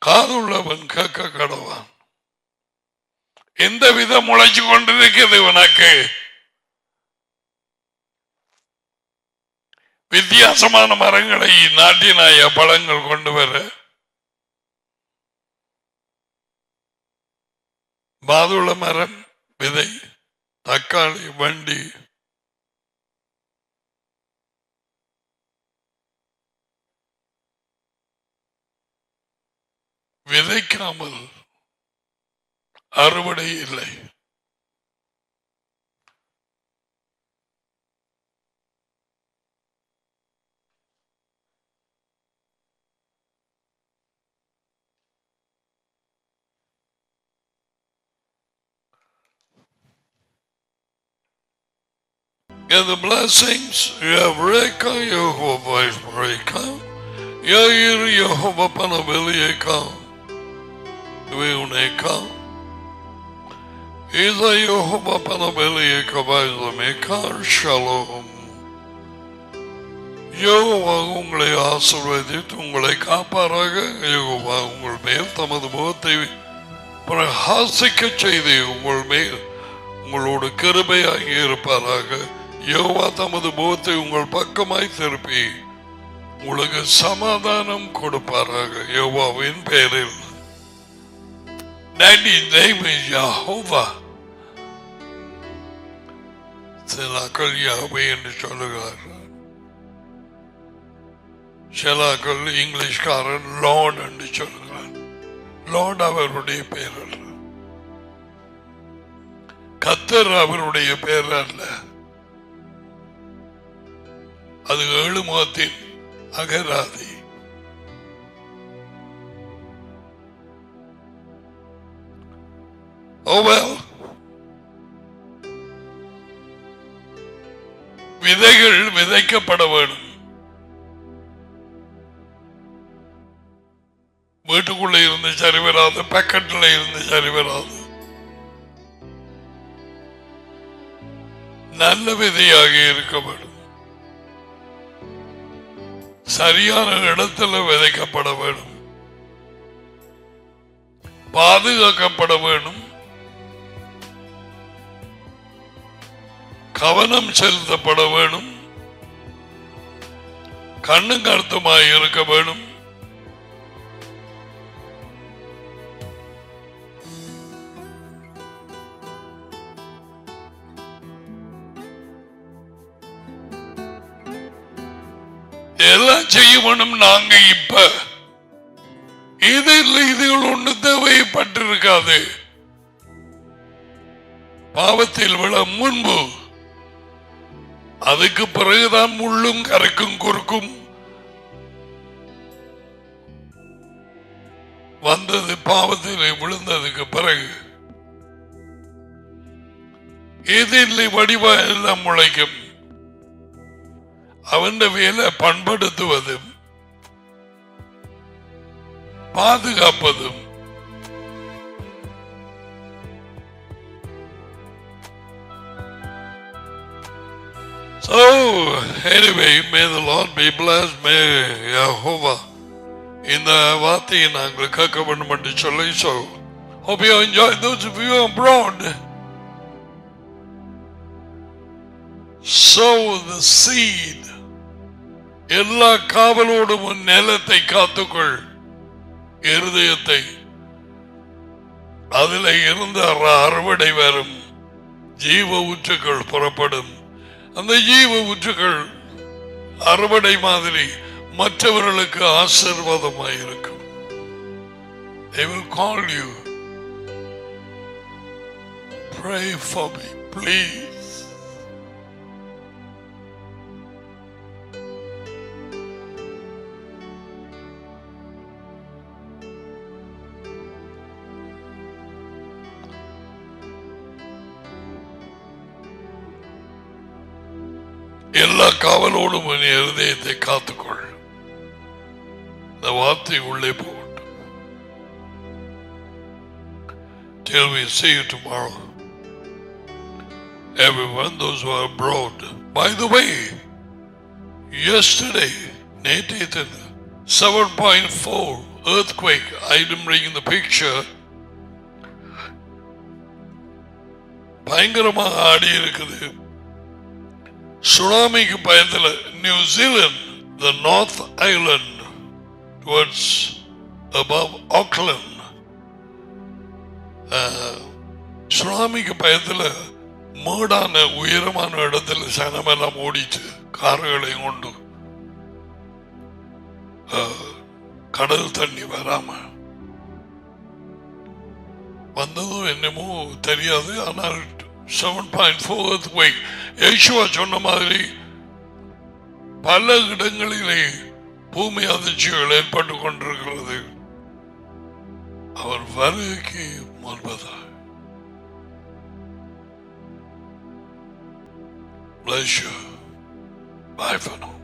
S1: காதுள்ளவன் கேட்க கடவான். எந்த விதம் முளைச்சு கொண்டிருக்கிறது உனக்கு? வித்தியாசமான மரங்களை நாட்டினாய பழங்கள் கொண்டு வர. மாதுள மரம் விதை, தக்காளி வண்டி, விதைக்காமல் அறுவடை இல்லை. And the blessings, Yavreka, Yehovah Isbreka, Yair, Yehovah Panabilieka, Viuneka, Isa Yehovah Panabilieka, Vaizameka, Shalom. Jehovah உங்களை ஆசீர்வதித்து உங்களை காப்பாராக. யெகோவா உங்கள் மேல் தமது முகத்தை பிரகாசிக்க செய்து உங்கள் மேல் உங்களோடு கிருபையாகி இருப்பாராக. யெகோவா தமது முகத்தை உங்கள் பக்கமாய் திருப்பி உங்களுக்கு சமாதானம் கொடுப்பாராக. யெகோவாவின் பெயரில். Daddy's name is Jehovah. சிலாக்கள் யாவே என்று சொல்லுகிறார்கள். சிலாக்கள் இங்கிலீஷ்காரன் லார்ட் என்று சொல்லுகிறார். லார்ட் அவருடைய பெயர் அல்ல. கர்த்தர் அவருடைய பெயர் அல்ல. அது ஏழு முகத்தின் அகராதி. விதைகள் விதைக்கப்பட வேண்டும். வீட்டுக்குள்ள இருந்து சரி வராது, பேக்கெட்ல இருந்து சரி வராது. நல்ல விதையாக இருக்க வேண்டும். சரியான இடத்துல விதைக்கப்பட வேண்டும். பாதுகாக்கப்பட வேண்டும். கவனம் செலுத்தப்பட வேண்டும். கண்ணும் கருத்துமாய் இருக்க வேண்டும். எல்லாம் செய்ய வேணும். நாங்க இப்ப இதுகள் ஒண்ணு தேவைப்பட்டிருக்காது. பாவத்தில் விழ முன்பு, அதுக்கு பிறகுதான் முள்ளும் கரைக்கும் குறுக்கும் வந்தது. பாவத்தில் விழுந்ததுக்கு பிறகு எதிரில் வடிவா எல்லாம் முளைக்கும். அவன் வேலை பண்படுத்துவதும் பாதுகாப்பதும். So anyway, may the Lord be blessed. May Jehovah இந்த வார்த்தையை நாங்கள் கேட்க வேண்டும் என்று சொல்லி. So hope you enjoy those of you abroad. Sow the seed. எல்லா காவலோடும் உன் நிலத்தை காத்துக்கொள். இருதயத்தை அதில் இருந்த அறுவடை வரும். ஜீவ ஊற்றுக்கள் புறப்படும். அந்த ஜீவ ஊற்றுக்கள் அறுவடை மாதிரி மற்றவர்களுக்கு ஆசீர்வாதமாயிருக்கும். They will call you. Pray for me, please. எல்லா காவலோடும் உன் இருதயத்தை காத்துக்கொள். இந்த வார்த்தை உள்ளே போகட்டும். Till we see you tomorrow. Everyone, those who are abroad. By the way, yesterday, நேற்றைய 7.4 earthquake. I didn't bring in the picture. பயங்கரமாக ஆடி இருக்குது. சுனாமிக்கு பயத்தில் New Zealand, the North Island towards above Auckland, சுனாமிக்கு பயத்தில் மேடான உயரமான இடத்துல சனமெல்லாம் ஓடிச்சு. கார்களையும் கொண்டு கடல் தண்ணி வராம வந்ததும் என்னமோ தெரியாது. ஆனால் 7.4 earthquake. யேசுவா சொன்ன மாதிரி பல இடங்களிலே பூமி அதிர்ச்சிகள் ஏற்பட்டு கொண்டிருக்கிறது. அவர் வருகைக்கு முன்பதாக. Bless you. Bye for now.